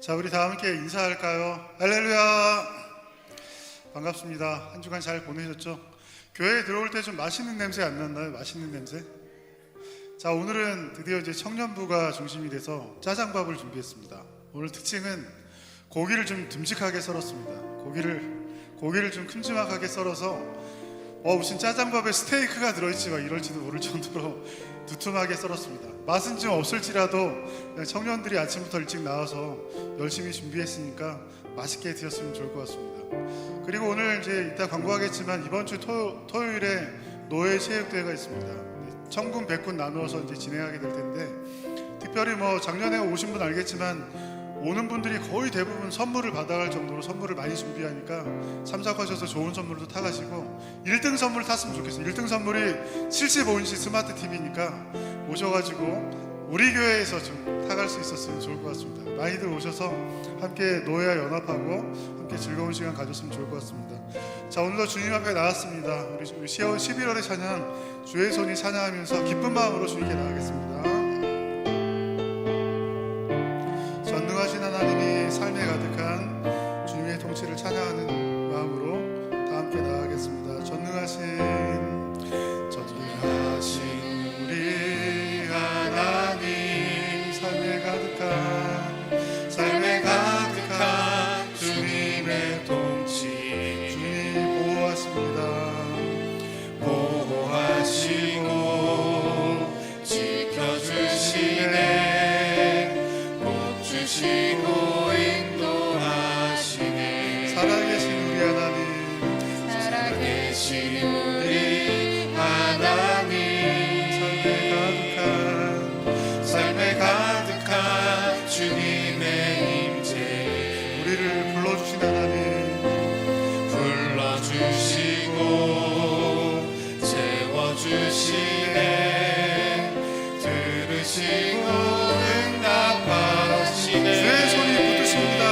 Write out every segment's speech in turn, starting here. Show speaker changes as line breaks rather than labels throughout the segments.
자, 우리 다 함께 인사할까요? 할렐루야! 반갑습니다. 한 주간 잘 보내셨죠? 교회에 들어올 때 좀 맛있는 냄새 안 났나요? 맛있는 냄새? 자, 오늘은 드디어 이제 청년부가 중심이 돼서 짜장밥을 준비했습니다. 오늘 특징은 고기를 좀 듬직하게 썰었습니다. 고기를 좀 큼지막하게 썰어서 무슨 짜장밥에 스테이크가 들어있지 막 이럴지도 모를 정도로 두툼하게 썰었습니다. 맛은 좀 없을지라도 청년들이 아침부터 일찍 나와서 열심히 준비했으니까 맛있게 드셨으면 좋을 것 같습니다. 그리고 오늘 이제 이따 광고하겠지만 이번 주 토요일에 노예 체육대회가 있습니다. 청군 백군 나누어서 이제 진행하게 될 텐데, 특별히 작년에 오신 분 알겠지만 오는 분들이 거의 대부분 선물을 받아갈 정도로 선물을 많이 준비하니까 참석하셔서 좋은 선물도 타가시고 1등 선물 탔으면 좋겠어요. 1등 선물이 75인치 스마트 TV니까 오셔가지고 우리 교회에서 좀 타갈 수 있었으면 좋을 것 같습니다. 많이들 오셔서 함께 노예와 연합하고 함께 즐거운 시간 가졌으면 좋을 것 같습니다. 자, 오늘도 주님 앞에 나왔습니다. 우리 11월의 찬양 주의 손이 찬양하면서 기쁜 마음으로 주님께 나가겠습니다. 전능하신 하나님이 삶에 가득한 주님의 통치를 찬양하는 마음으로 다 함께 나가겠습니다. 전능하신 우리 하나님, 삶에 가득한 주님의 통치, 주님 보호하시고 지켜주시네, 주시고 인도하시네. 살아계신 우리 하나님, 삶에 가득한 주님의 임재, 우리를 불러주신 하나님, 불러주시고 채워주시네, 들으시고 응답하시네. 주의 손이 붙드십니다.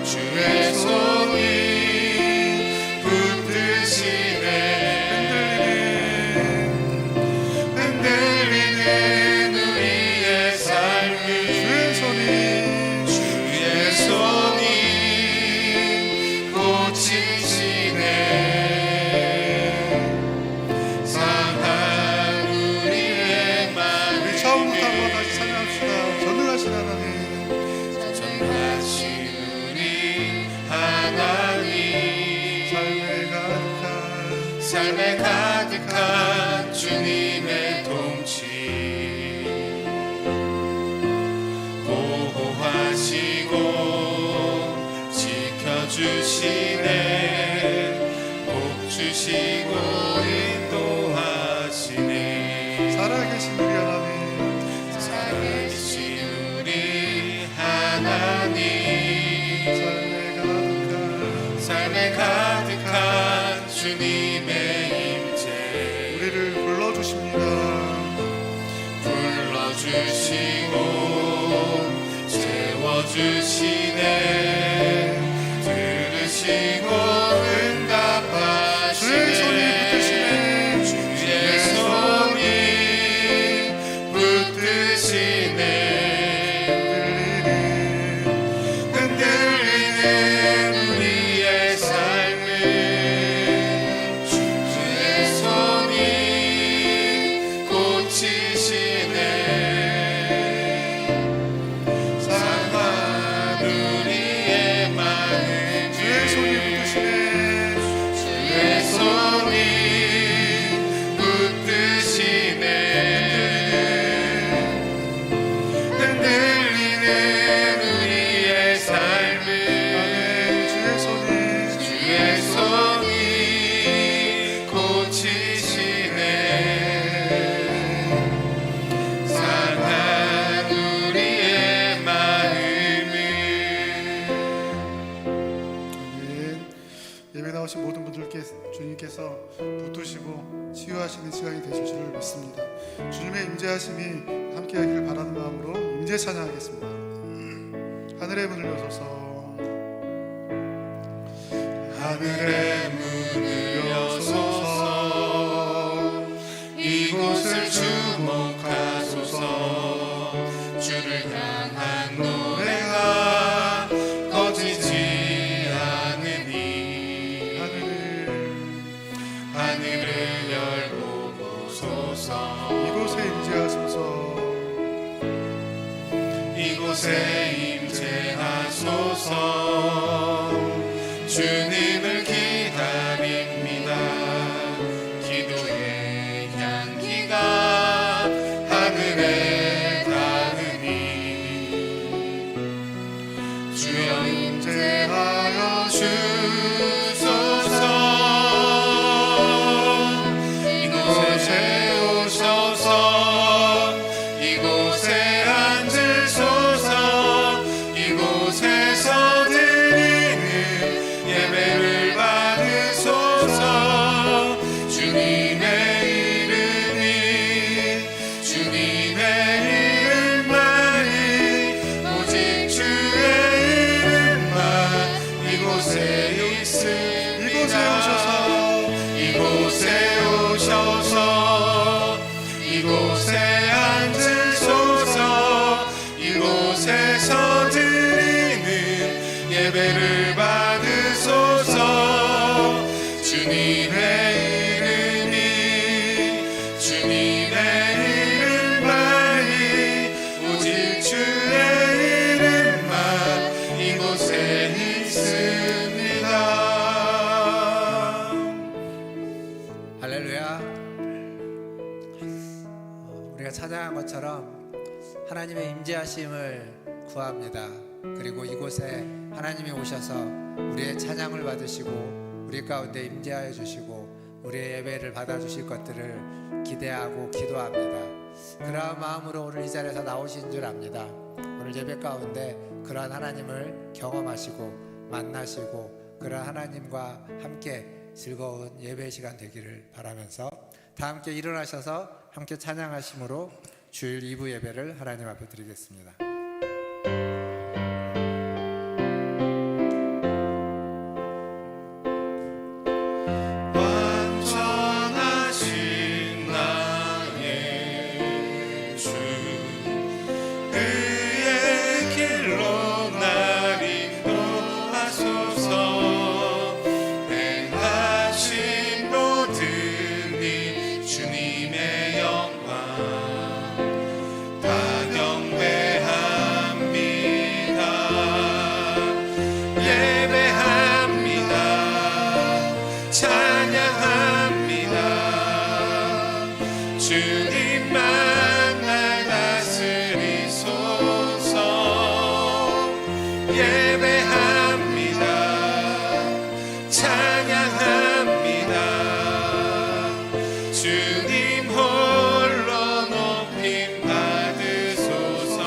주의 손이 붙드시네. 흔들리는 우리의 삶을 주의 손이 고치시네. 상한 우리의 마음을, 우리 처음부터 한번 다시 찬양합시다. 전능하신 하나님, 삶에 가득한 주님의 통치, 보호하시고 지켜주시네, 복 주시고 인도하시네. 살아계신 우리 하나님, 삶에 가득한 주님의 임재, 우리를 불러주십니다. 불러주시고 채워주시네, 들으시고 응답하시네. 주의 손이 붙드시네. 주의 손이 붙드시네. 모든 분들께 주님께서 붙드시고 치유하시는 시간이 되실 줄을 믿습니다. 주님의 임재하심이 함께하기를 바라는 마음으로 임재 찬양하겠습니다. 하늘의 문을 여소서, 하늘의 문을 여소서, 이곳을 주목하소서. 주를 향한 노래가
이곳에 임재하소서. 주님을 기다립니다. 기도의 향기가 하늘에 닿으니 주여 임재하여 주소서. 이곳에 오셔서 이곳에 앉으소서. 이곳에서 드리는 예배를 받으소서. 주님의 이름이 주님의 이름만이 오직 주의 이름만 이곳에 있습니다. 이곳에 오셔서 이곳에 앉으소서. 이곳에서 드리는 예배를 받으소서. 주님의 이름이 주님의 이름만이 오직 주의 이름만 이곳에 있습니다.
할렐루야. 우리가 찬양한 것처럼 하나님의 임재하심을 구합니다. 그리고 이곳에 하나님이 오셔서 우리의 찬양을 받으시고 우리 가운데 임재하여 주시고 우리의 예배를 받아주실 것들을 기대하고 기도합니다. 그러한 마음으로 오늘 이 자리에서 나오신 줄 압니다. 오늘 예배 가운데 그러한 하나님을 경험하시고 만나시고 그러한 하나님과 함께 즐거운 예배 시간 되기를 바라면서 다 함께 일어나셔서 함께 찬양하심으로 주일 2부 예배를 하나님 앞에 드리겠습니다.
완전하신 나의 주 그의 길로 날 인도하소서. 행하신 모든 일 주님의 영광 다 경배합니다. 예배합니다. 찬양합니다. 주님만 날 다스리소서. 예배합니다. 찬양합니다. 주님 홀로 높임 받으소서.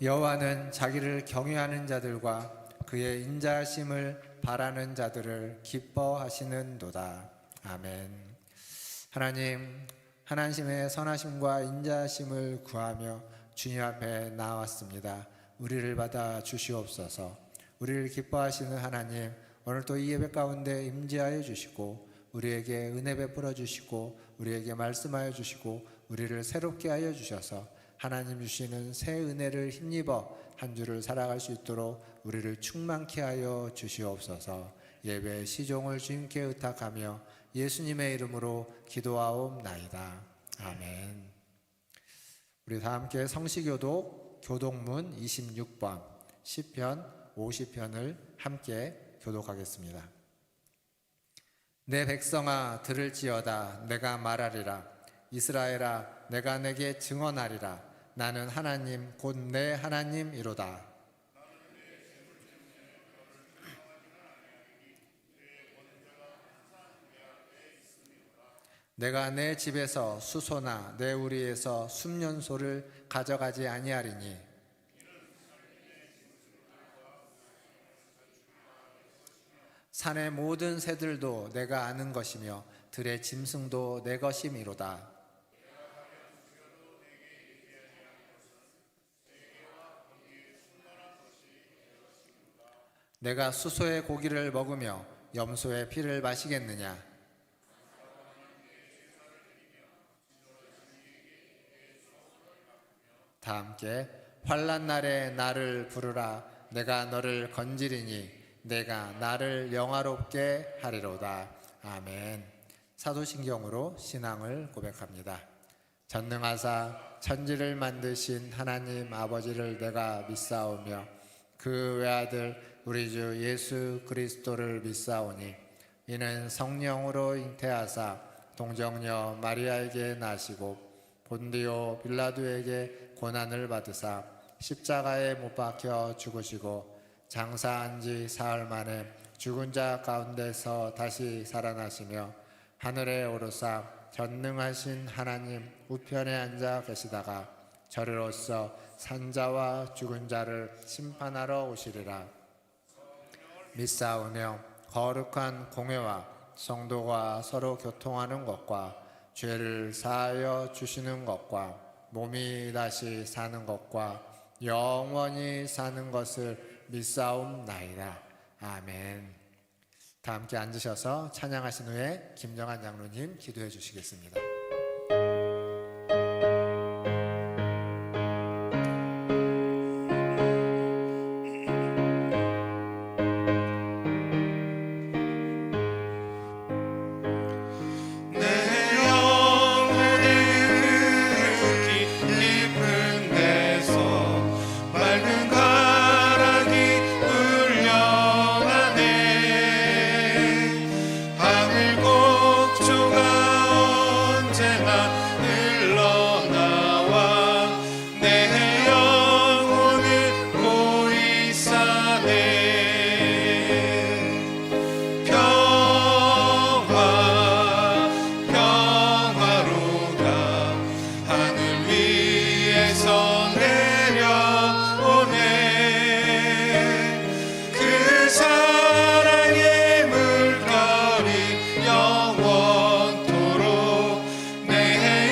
여호와는 자기를 경외하는 자들과 그의 인자하심을 바라는 자들을 기뻐하시는도다. 아멘. 하나님, 하나님의 선하심과 인자하심을 구하며 주님 앞에 나왔습니다. 우리를 받아 주시옵소서. 우리를 기뻐하시는 하나님, 오늘 또 이 예배 가운데 임재하여 주시고 우리에게 은혜 베풀어 주시고 우리에게 말씀하여 주시고 우리를 새롭게 하여 주셔서 하나님 주시는 새 은혜를 힘입어 한 주를 살아갈 수 있도록 우리를 충만케 하여 주시옵소서. 예배 시종을 주님께 의탁하며 예수님의 이름으로 기도하옵나이다. 아멘. 우리 다 함께 성시교독 교독문 26번 시편 50편을 함께 교독하겠습니다. 내 백성아 들을지어다. 내가 말하리라. 이스라엘아 내가 내게 증언하리라. 나는 하나님 곧 내 하나님이로다. 내가 내 집에서 수소나 내 우리에서 숨년소를 가져가지 아니하리니 산의 모든 새들도 내가 아는 것이며 들의 짐승도 내 것이미로다. 내가 수소의 고기를 먹으며 염소의 피를 마시겠느냐? 다 함께 환난 날에 나를 부르라. 내가 너를 건지리니 내가 나를 영화롭게 하리로다. 아멘. 사도신경으로 신앙을 고백합니다. 전능하사 천지를 만드신 하나님 아버지를 내가 믿사오며 그 외아들 우리 주 예수 그리스도를 믿사오니 이는 성령으로 잉태하사 동정녀 마리아에게 나시고 본디오 빌라도에게 고난을 받으사 십자가에 못 박혀 죽으시고 장사한 지 사흘 만에 죽은 자 가운데서 다시 살아나시며 하늘에 오르사 전능하신 하나님 우편에 앉아 계시다가 저리로서 산자와 죽은 자를 심판하러 오시리라. 믿사오며 거룩한 공회와 성도가 서로 교통하는 것과 죄를 사하여 주시는 것과 몸이 다시 사는 것과 영원히 사는 것을 믿사옵나이다. 아멘. 다 함께 앉으셔서 찬양하신 후에 김정한 장로님 기도해 주시겠습니다.
영원토록 내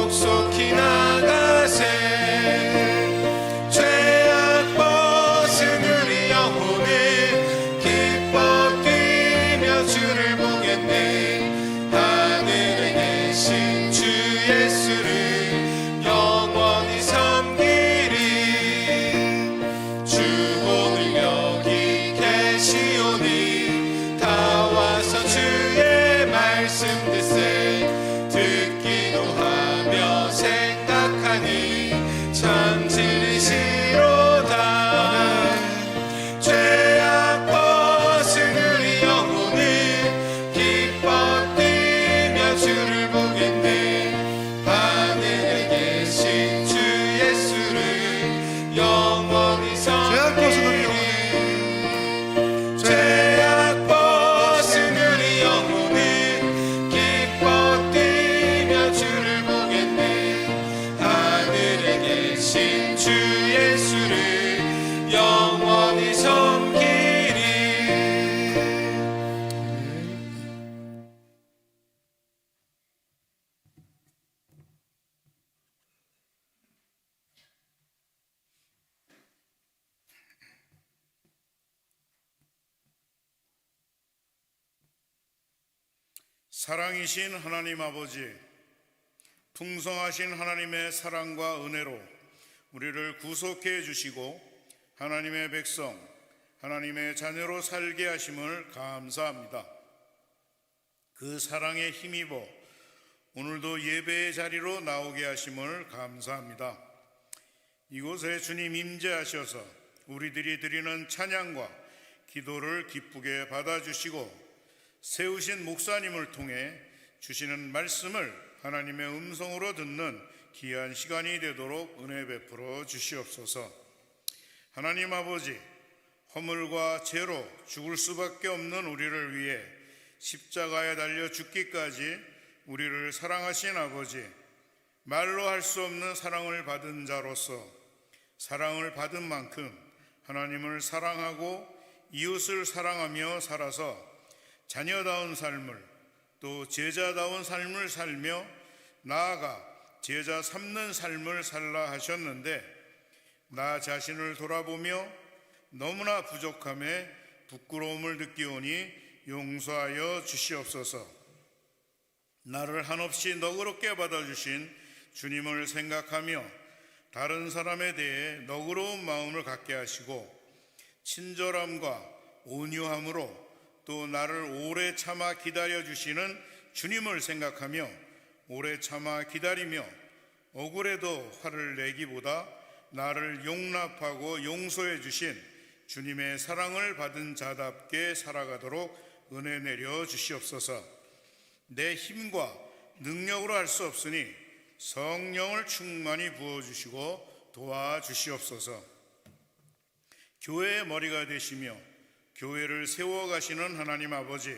속히 나가세. 죄악 벗은 우리 영혼은 기뻐 뛰며 주를 보겠네. 하늘에 계신 주 예수를 영원히 섬기리. 주 오늘 여기 계시오니 다 와서 주의 말씀 듣세. 듣기도 하며 생각하니 참 진리시로다. 죄악 벗은 우리 영혼은 기뻐 뛰며 주를 보겠네. 하늘에 계신 주 예수를 영원히
죄악 벗은 우리
섬기리. 죄악 벗은 우리 영혼은 기뻐 뛰며 주를 보겠네. 하늘에 계신 주 예수를 영원히 섬기리.
사랑이신 하나님 아버지, 풍성하신 하나님의 사랑과 은혜로 우리를 구속해 주시고 하나님의 백성, 하나님의 자녀로 살게 하심을 감사합니다. 그 사랑에 힘입어 오늘도 예배의 자리로 나오게 하심을 감사합니다. 이곳에 주님 임재하셔서 우리들이 드리는 찬양과 기도를 기쁘게 받아주시고 세우신 목사님을 통해 주시는 말씀을 하나님의 음성으로 듣는 귀한 시간이 되도록 은혜 베풀어 주시옵소서. 하나님 아버지, 허물과 죄로 죽을 수밖에 없는 우리를 위해 십자가에 달려 죽기까지 우리를 사랑하신 아버지, 말로 할 수 없는 사랑을 받은 자로서 사랑을 받은 만큼 하나님을 사랑하고 이웃을 사랑하며 살아서 자녀다운 삶을, 또 제자다운 삶을 살며 나아가 제자 삼는 삶을 살라 하셨는데, 나 자신을 돌아보며 너무나 부족함에 부끄러움을 느끼오니 용서하여 주시옵소서. 나를 한없이 너그럽게 받아주신 주님을 생각하며 다른 사람에 대해 너그러운 마음을 갖게 하시고 친절함과 온유함으로 또 나를 오래 참아 기다려 주시는 주님을 생각하며 오래 참아 기다리며 억울해도 화를 내기보다 나를 용납하고 용서해 주신 주님의 사랑을 받은 자답게 살아가도록 은혜 내려 주시옵소서. 내 힘과 능력으로 할 수 없으니 성령을 충만히 부어주시고 도와주시옵소서. 교회의 머리가 되시며 교회를 세워가시는 하나님 아버지,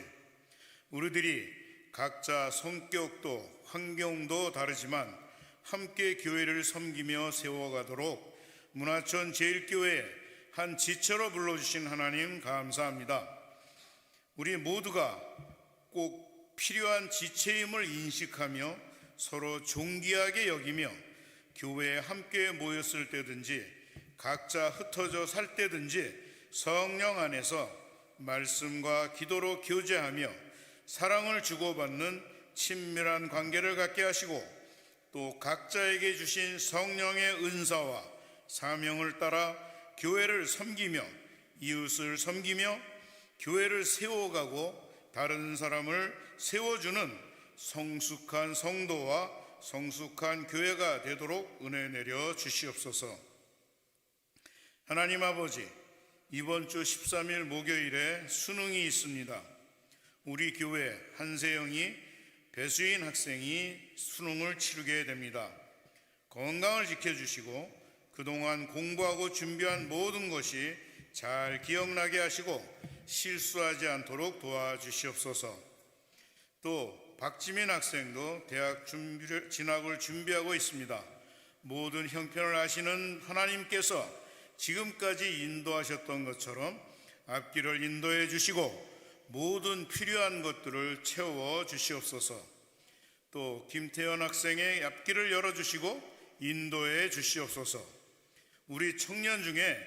우리들이 각자 성격도 환경도 다르지만 함께 교회를 섬기며 세워가도록 문화촌 제1교회 한 지체로 불러주신 하나님 감사합니다. 우리 모두가 꼭 필요한 지체임을 인식하며 서로 존귀하게 여기며 교회에 함께 모였을 때든지 각자 흩어져 살 때든지 성령 안에서 말씀과 기도로 교제하며 사랑을 주고받는 친밀한 관계를 갖게 하시고 또 각자에게 주신 성령의 은사와 사명을 따라 교회를 섬기며 이웃을 섬기며 교회를 세워가고 다른 사람을 세워주는 성숙한 성도와 성숙한 교회가 되도록 은혜 내려 주시옵소서. 하나님 아버지, 이번 주 13일 목요일에 수능이 있습니다. 우리 교회 한세영이 배수인 학생이 수능을 치르게 됩니다. 건강을 지켜주시고 그동안 공부하고 준비한 모든 것이 잘 기억나게 하시고 실수하지 않도록 도와주시옵소서. 또 박지민 학생도 대학 진학을 준비하고 있습니다. 모든 형편을 아시는 하나님께서 지금까지 인도하셨던 것처럼 앞길을 인도해 주시고 모든 필요한 것들을 채워 주시옵소서. 또 김태현 학생의 앞길을 열어주시고 인도해 주시옵소서. 우리 청년 중에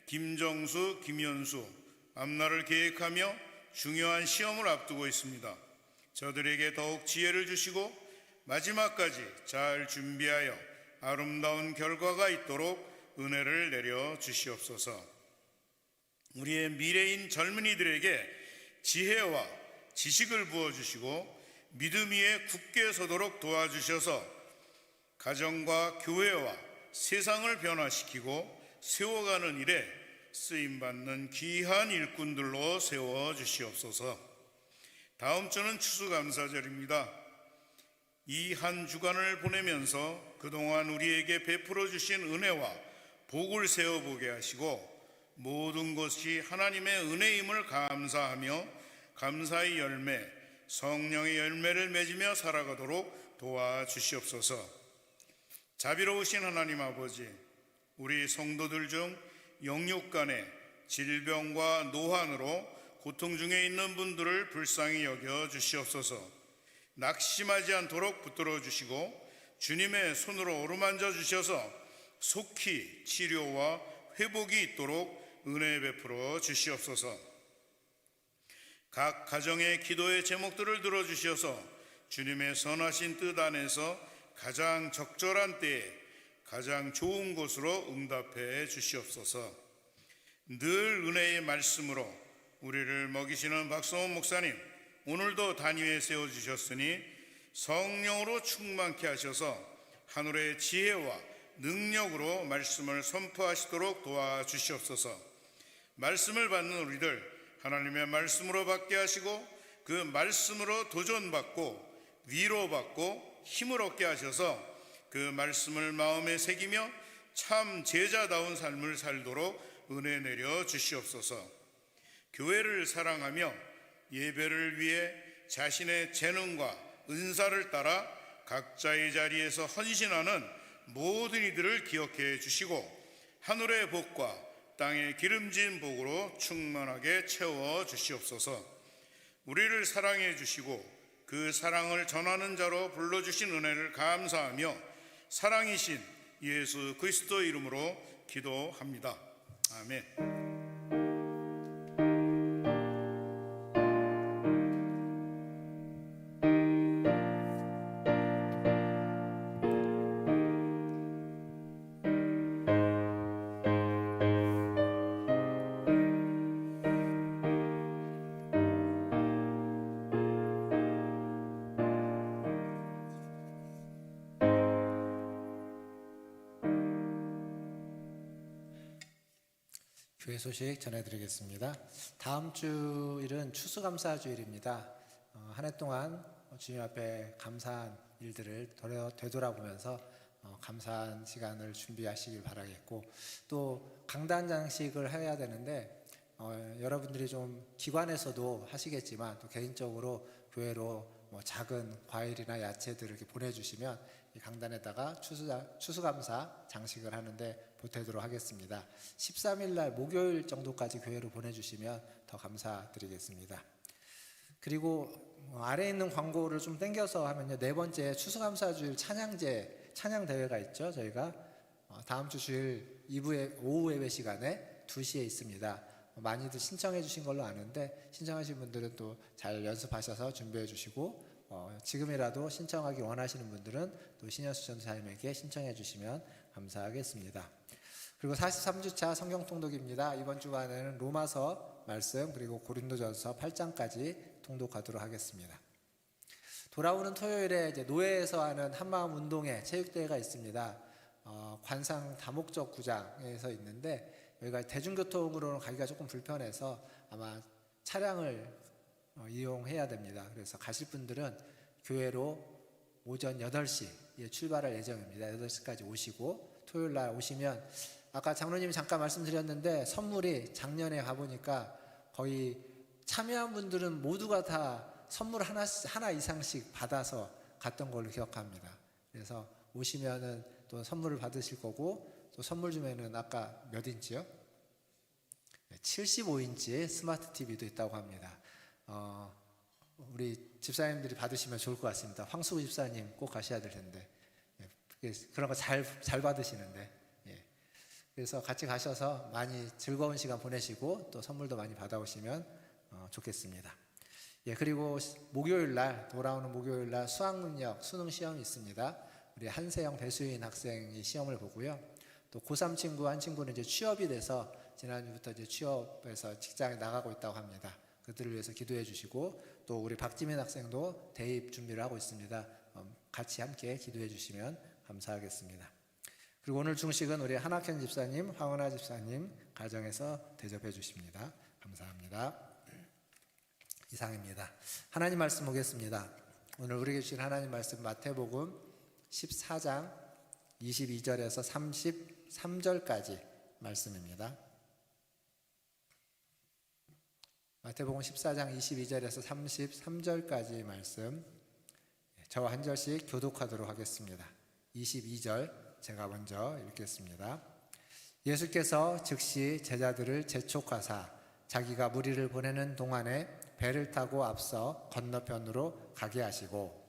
김정수, 김현수, 앞날을 계획하며 중요한 시험을 앞두고 있습니다. 저들에게 더욱 지혜를 주시고 마지막까지 잘 준비하여 아름다운 결과가 있도록 은혜를 내려 주시옵소서. 우리의 미래인 젊은이들에게 지혜와 지식을 부어주시고 믿음 위에 굳게 서도록 도와주셔서 가정과 교회와 세상을 변화시키고 세워가는 일에 쓰임받는 귀한 일꾼들로 세워주시옵소서. 다음 주는 추수감사절입니다. 이 한 주간을 보내면서 그동안 우리에게 베풀어 주신 은혜와 복을 세어보게 하시고 모든 것이 하나님의 은혜임을 감사하며 감사의 열매, 성령의 열매를 맺으며 살아가도록 도와주시옵소서. 자비로우신 하나님 아버지, 우리 성도들 중 영육 간의 질병과 노환으로 고통 중에 있는 분들을 불쌍히 여겨 주시옵소서. 낙심하지 않도록 붙들어 주시고 주님의 손으로 어루만져 주셔서 속히 치료와 회복이 있도록 은혜 베풀어 주시옵소서. 각 가정의 기도의 제목들을 들어주셔서 주님의 선하신 뜻 안에서 가장 적절한 때에 가장 좋은 곳으로 응답해 주시옵소서. 늘 은혜의 말씀으로 우리를 먹이시는 박성원 목사님, 오늘도 단위에 세워주셨으니 성령으로 충만케 하셔서 하늘의 지혜와 능력으로 말씀을 선포하시도록 도와주시옵소서. 말씀을 받는 우리들 하나님의 말씀으로 받게 하시고 그 말씀으로 도전받고 위로받고 힘을 얻게 하셔서 그 말씀을 마음에 새기며 참 제자다운 삶을 살도록 은혜 내려 주시옵소서. 교회를 사랑하며 예배를 위해 자신의 재능과 은사를 따라 각자의 자리에서 헌신하는 모든 이들을 기억해 주시고 하늘의 복과 땅의 기름진 복으로 충만하게 채워 주시옵소서. 우리를 사랑해 주시고 그 사랑을 전하는 자로 불러주신 은혜를 감사하며 사랑이신 예수 그리스도 이름으로 기도합니다. 아멘.
교회 소식 전해드리겠습니다. 다음 주일은 추수감사주일입니다. 한 해 동안 주님 앞에 감사한 일들을 되돌아보면서 감사한 시간을 준비하시길 바라겠고, 또 강단 장식을 해야 되는데 여러분들이 좀 기관에서도 하시겠지만 또 개인적으로 교회로 작은 과일이나 야채들을 이렇게 보내주시면 이 강단에다가 추수감사 장식을 하는데 보태도록 하겠습니다. 13일 날 목요일 정도까지 교회로 보내주시면 더 감사드리겠습니다. 그리고 아래에 있는 광고를 좀 땡겨서 하면요, 네 번째 추수감사주일 찬양대회가 있죠. 저희가 다음 주 주일 2부의 오후 예배 시간에 2시에 있습니다. 많이들 신청해 주신 걸로 아는데 신청하신 분들은 또 잘 연습하셔서 준비해 주시고, 지금이라도 신청하기 원하시는 분들은 또 신현수 전사님에게 신청해 주시면 감사하겠습니다. 그리고 43주차 성경통독입니다. 이번 주간에는 로마서 말씀 그리고 고린도전서 8장까지 통독하도록 하겠습니다. 돌아오는 토요일에 이제 노예에서 하는 한마음 운동회 체육대회가 있습니다. 관상 다목적 구장에서 있는데 여기가 대중교통으로는 가기가 조금 불편해서 아마 차량을 이용해야 됩니다. 그래서 가실 분들은 교회로 오전 8시에 출발할 예정입니다. 8시까지 오시고 토요일 날 오시면 아까 장로님이 잠깐 말씀드렸는데 선물이 작년에 가보니까 거의 참여한 분들은 모두가 다 선물 하나 이상씩 받아서 갔던 걸로 기억합니다. 그래서 오시면은 또 선물을 받으실 거고, 또 선물 중에는 아까 몇 인치요? 75인치의 스마트 TV도 있다고 합니다. 우리 집사님들이 받으시면 좋을 것 같습니다. 황수구 집사님 꼭 가셔야 될 텐데. 예, 그런 거 잘 받으시는데. 예. 그래서 같이 가셔서 많이 즐거운 시간 보내시고 또 선물도 많이 받아오시면 좋겠습니다. 예, 그리고 돌아오는 목요일 날 수학능력 수능 시험이 있습니다. 우리 한세영 배수인 학생이 시험을 보고요. 또 고3 친구 한 친구는 이제 취업이 돼서 지난주부터 이제 취업해서 직장에 나가고 있다고 합니다. 그들을 위해서 기도해 주시고, 또 우리 박지민 학생도 대입 준비를 하고 있습니다. 같이 함께 기도해 주시면 감사하겠습니다. 그리고 오늘 중식은 우리 한학현 집사님, 황은아 집사님 가정에서 대접해 주십니다. 감사합니다. 이상입니다. 하나님 말씀 보겠습니다. 오늘 우리에게 주신 하나님 말씀 마태복음 14장 22절에서 33절까지 말씀입니다. 마태복음 14장 22절에서 33절까지 말씀, 저와 한 절씩 교독하도록 하겠습니다. 22절 제가 먼저 읽겠습니다. 예수께서 즉시 제자들을 재촉하사 자기가 무리를 보내는 동안에 배를 타고 앞서 건너편으로 가게 하시고,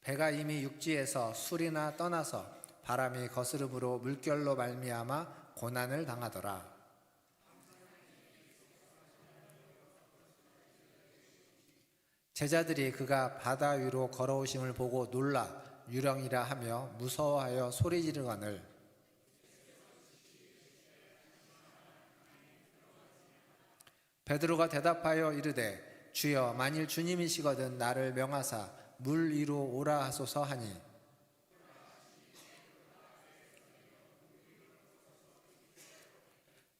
배가 이미 육지에서 술이나 떠나서 바람이 거스름으로 물결로 말미암아 고난을 당하더라. 제자들이 그가 바다 위로 걸어오심을 보고 놀라 유령이라 하며 무서워하여 소리 지르거늘, 베드로가 대답하여 이르되 주여, 만일 주님이시거든 나를 명하사 물 위로 오라 하소서 하니,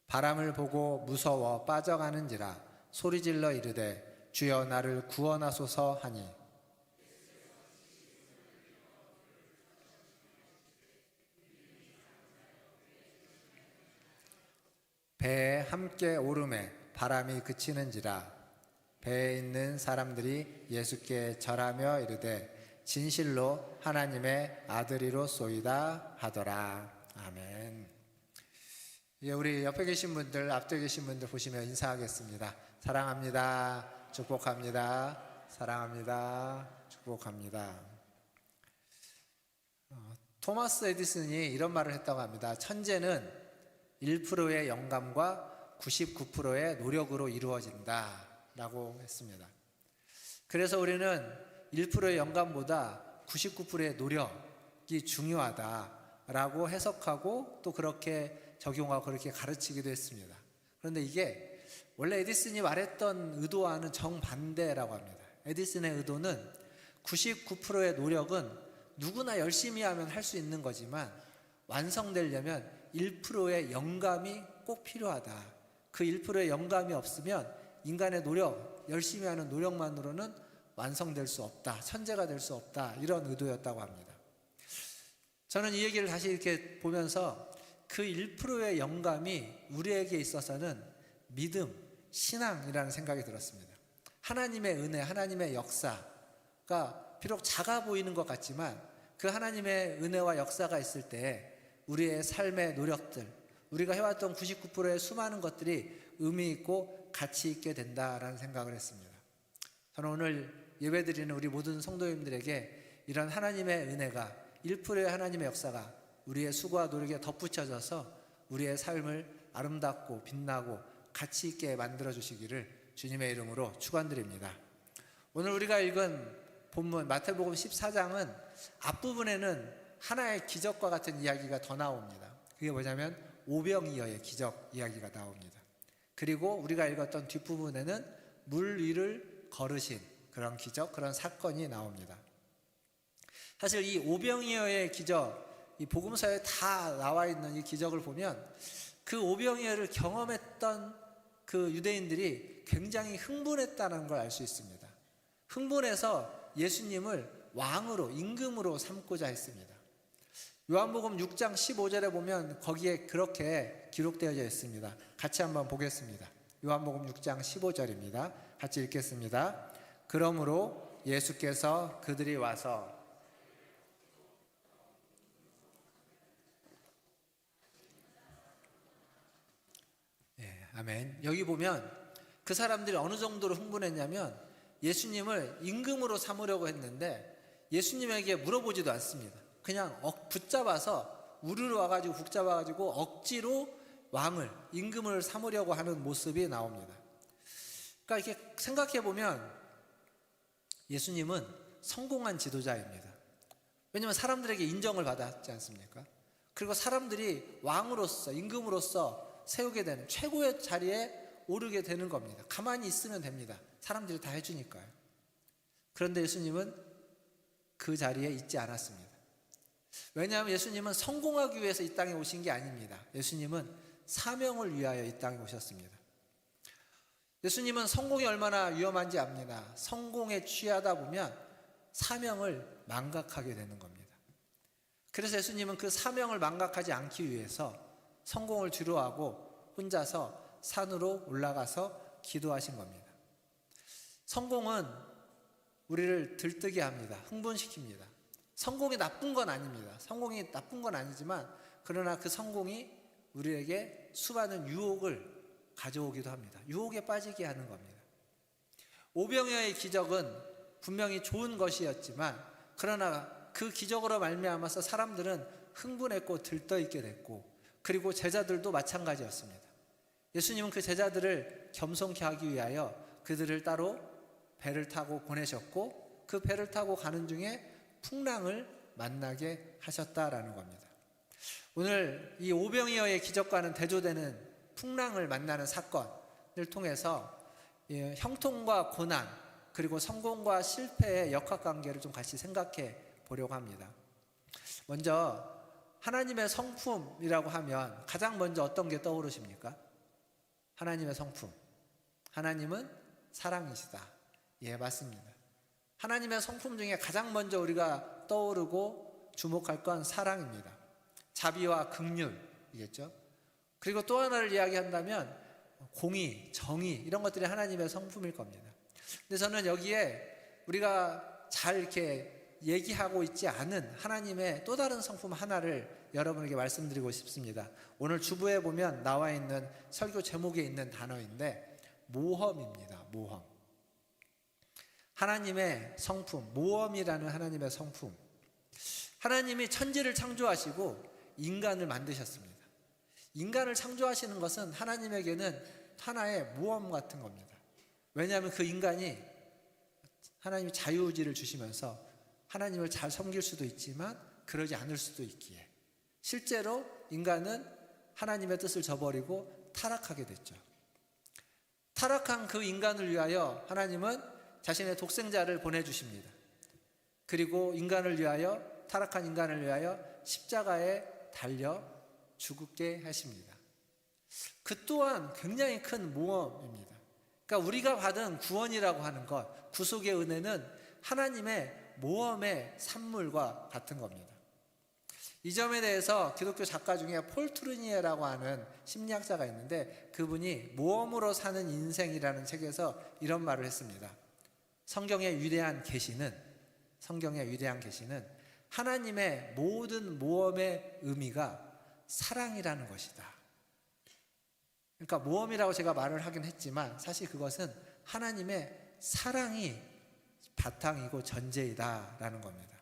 바람을 보고 무서워 빠져가는지라 소리질러 이르되 주여 나를 구원하소서 하니, 배에 함께 오름에 바람이 그치는지라 배에 있는 사람들이 예수께 절하며 이르되 진실로 하나님의 아들이로소이다 하더라. 아멘. 예, 우리 옆에 계신 분들, 앞에 계신 분들 보시면 인사하겠습니다. 사랑합니다. 축복합니다. 사랑합니다. 축복합니다. 토마스 에디슨이 이런 말을 했다고 합니다. 천재는 1%의 영감과 99%의 노력으로 이루어진다 라고 했습니다. 그래서 우리는 1%의 영감보다 99%의 노력이 중요하다라고 해석하고 또 그렇게 적용하고 그렇게 가르치기도 했습니다. 그런데 이게 원래 에디슨이 말했던 의도와는 정반대라고 합니다. 에디슨의 의도는 99%의 노력은 누구나 열심히 하면 할 수 있는 거지만 완성되려면 1%의 영감이 꼭 필요하다. 그 1%의 영감이 없으면 인간의 노력, 열심히 하는 노력만으로는 완성될 수 없다. 천재가 될 수 없다. 이런 의도였다고 합니다. 저는 이 얘기를 다시 이렇게 보면서 그 1%의 영감이 우리에게 있어서는 믿음, 신앙이라는 생각이 들었습니다. 하나님의 은혜, 하나님의 역사가 비록 작아 보이는 것 같지만 그 하나님의 은혜와 역사가 있을 때 우리의 삶의 노력들, 우리가 해왔던 99%의 수많은 것들이 의미 있고 가치 있게 된다라는 생각을 했습니다. 저는 오늘 예배드리는 우리 모든 성도님들에게 이런 하나님의 은혜가, 1%의 하나님의 역사가 우리의 수고와 노력에 덧붙여져서 우리의 삶을 아름답고 빛나고 가치 있게 만들어 주시기를 주님의 이름으로 축원드립니다. 오늘 우리가 읽은 본문 마태복음 14장은 앞부분에는 하나의 기적과 같은 이야기가 더 나옵니다. 그게 뭐냐면 오병이어의 기적 이야기가 나옵니다. 그리고 우리가 읽었던 뒷부분에는 물 위를 걸으신 그런 기적, 그런 사건이 나옵니다. 사실 이 오병이어의 기적, 이 복음서에 다 나와 있는 이 기적을 보면 그 오병이어를 경험했던 그 유대인들이 굉장히 흥분했다는 걸 알 수 있습니다. 흥분해서 예수님을 왕으로, 임금으로 삼고자 했습니다. 요한복음 6장 15절에 보면 거기에 그렇게 기록되어 있습니다. 같이 한번 보겠습니다. 요한복음 6장 15절입니다. 같이 읽겠습니다. 그러므로 예수께서 그들이 와서 아멘. 여기 보면 그 사람들이 어느 정도로 흥분했냐면 예수님을 임금으로 삼으려고 했는데 예수님에게 물어보지도 않습니다. 그냥 붙잡아서 우르르 와가지고 붙잡아가지고 억지로 왕을, 임금을 삼으려고 하는 모습이 나옵니다. 그러니까 이렇게 생각해 보면 예수님은 성공한 지도자입니다. 왜냐하면 사람들에게 인정을 받았지 않습니까? 그리고 사람들이 왕으로서, 임금으로서 세우게 되는 최고의 자리에 오르게 되는 겁니다. 가만히 있으면 됩니다. 사람들이 다 해주니까요. 그런데 예수님은 그 자리에 있지 않았습니다. 왜냐하면 예수님은 성공하기 위해서 이 땅에 오신 게 아닙니다. 예수님은 사명을 위하여 이 땅에 오셨습니다. 예수님은 성공이 얼마나 위험한지 압니다. 성공에 취하다 보면 사명을 망각하게 되는 겁니다. 그래서 예수님은 그 사명을 망각하지 않기 위해서 성공을 뒤로하고 혼자서 산으로 올라가서 기도하신 겁니다. 성공은 우리를 들뜨게 합니다. 흥분시킵니다. 성공이 나쁜 건 아닙니다. 성공이 나쁜 건 아니지만 그러나 그 성공이 우리에게 수많은 유혹을 가져오기도 합니다. 유혹에 빠지게 하는 겁니다. 오병이어의 기적은 분명히 좋은 것이었지만 그러나 그 기적으로 말미암아서 사람들은 흥분했고 들떠있게 됐고 그리고 제자들도 마찬가지였습니다. 예수님은 그 제자들을 겸손케 하기 위하여 그들을 따로 배를 타고 보내셨고 그 배를 타고 가는 중에 풍랑을 만나게 하셨다라는 겁니다. 오늘 이 오병이어의 기적과는 대조되는 풍랑을 만나는 사건을 통해서 형통과 고난 그리고 성공과 실패의 역학관계를 좀 같이 생각해 보려고 합니다. 먼저 하나님의 성품이라고 하면 가장 먼저 어떤 게 떠오르십니까? 하나님의 성품. 하나님은 사랑이시다. 예, 맞습니다. 하나님의 성품 중에 가장 먼저 우리가 떠오르고 주목할 건 사랑입니다. 자비와 긍휼이겠죠. 그리고 또 하나를 이야기한다면 공의, 정의 이런 것들이 하나님의 성품일 겁니다. 근데 저는 여기에 우리가 잘 이렇게 얘기하고 있지 않은 하나님의 또 다른 성품 하나를 여러분에게 말씀드리고 싶습니다. 오늘 주부에 보면 나와 있는 설교 제목에 있는 단어인데 모험입니다. 모험. 하나님의 성품, 모험이라는 하나님의 성품. 하나님이 천지를 창조하시고 인간을 만드셨습니다. 인간을 창조하시는 것은 하나님에게는 하나의 모험 같은 겁니다. 왜냐하면 그 인간이 하나님이 자유의지를 주시면서 하나님을 잘 섬길 수도 있지만 그러지 않을 수도 있기에 실제로 인간은 하나님의 뜻을 저버리고 타락하게 됐죠. 타락한 그 인간을 위하여 하나님은 자신의 독생자를 보내주십니다. 그리고 인간을 위하여, 타락한 인간을 위하여 십자가에 달려 죽게 하십니다. 그 또한 굉장히 큰 모험입니다. 그러니까 우리가 받은 구원이라고 하는 것, 구속의 은혜는 하나님의 모험의 산물과 같은 겁니다. 이 점에 대해서 기독교 작가 중에 폴 트루니에라고 하는 심리학자가 있는데 그분이 모험으로 사는 인생이라는 책에서 이런 말을 했습니다. 성경의 위대한 계시는 하나님의 모든 모험의 의미가 사랑이라는 것이다. 그러니까 모험이라고 제가 말을 하긴 했지만 사실 그것은 하나님의 사랑이 바탕이고 전제이다라는 겁니다.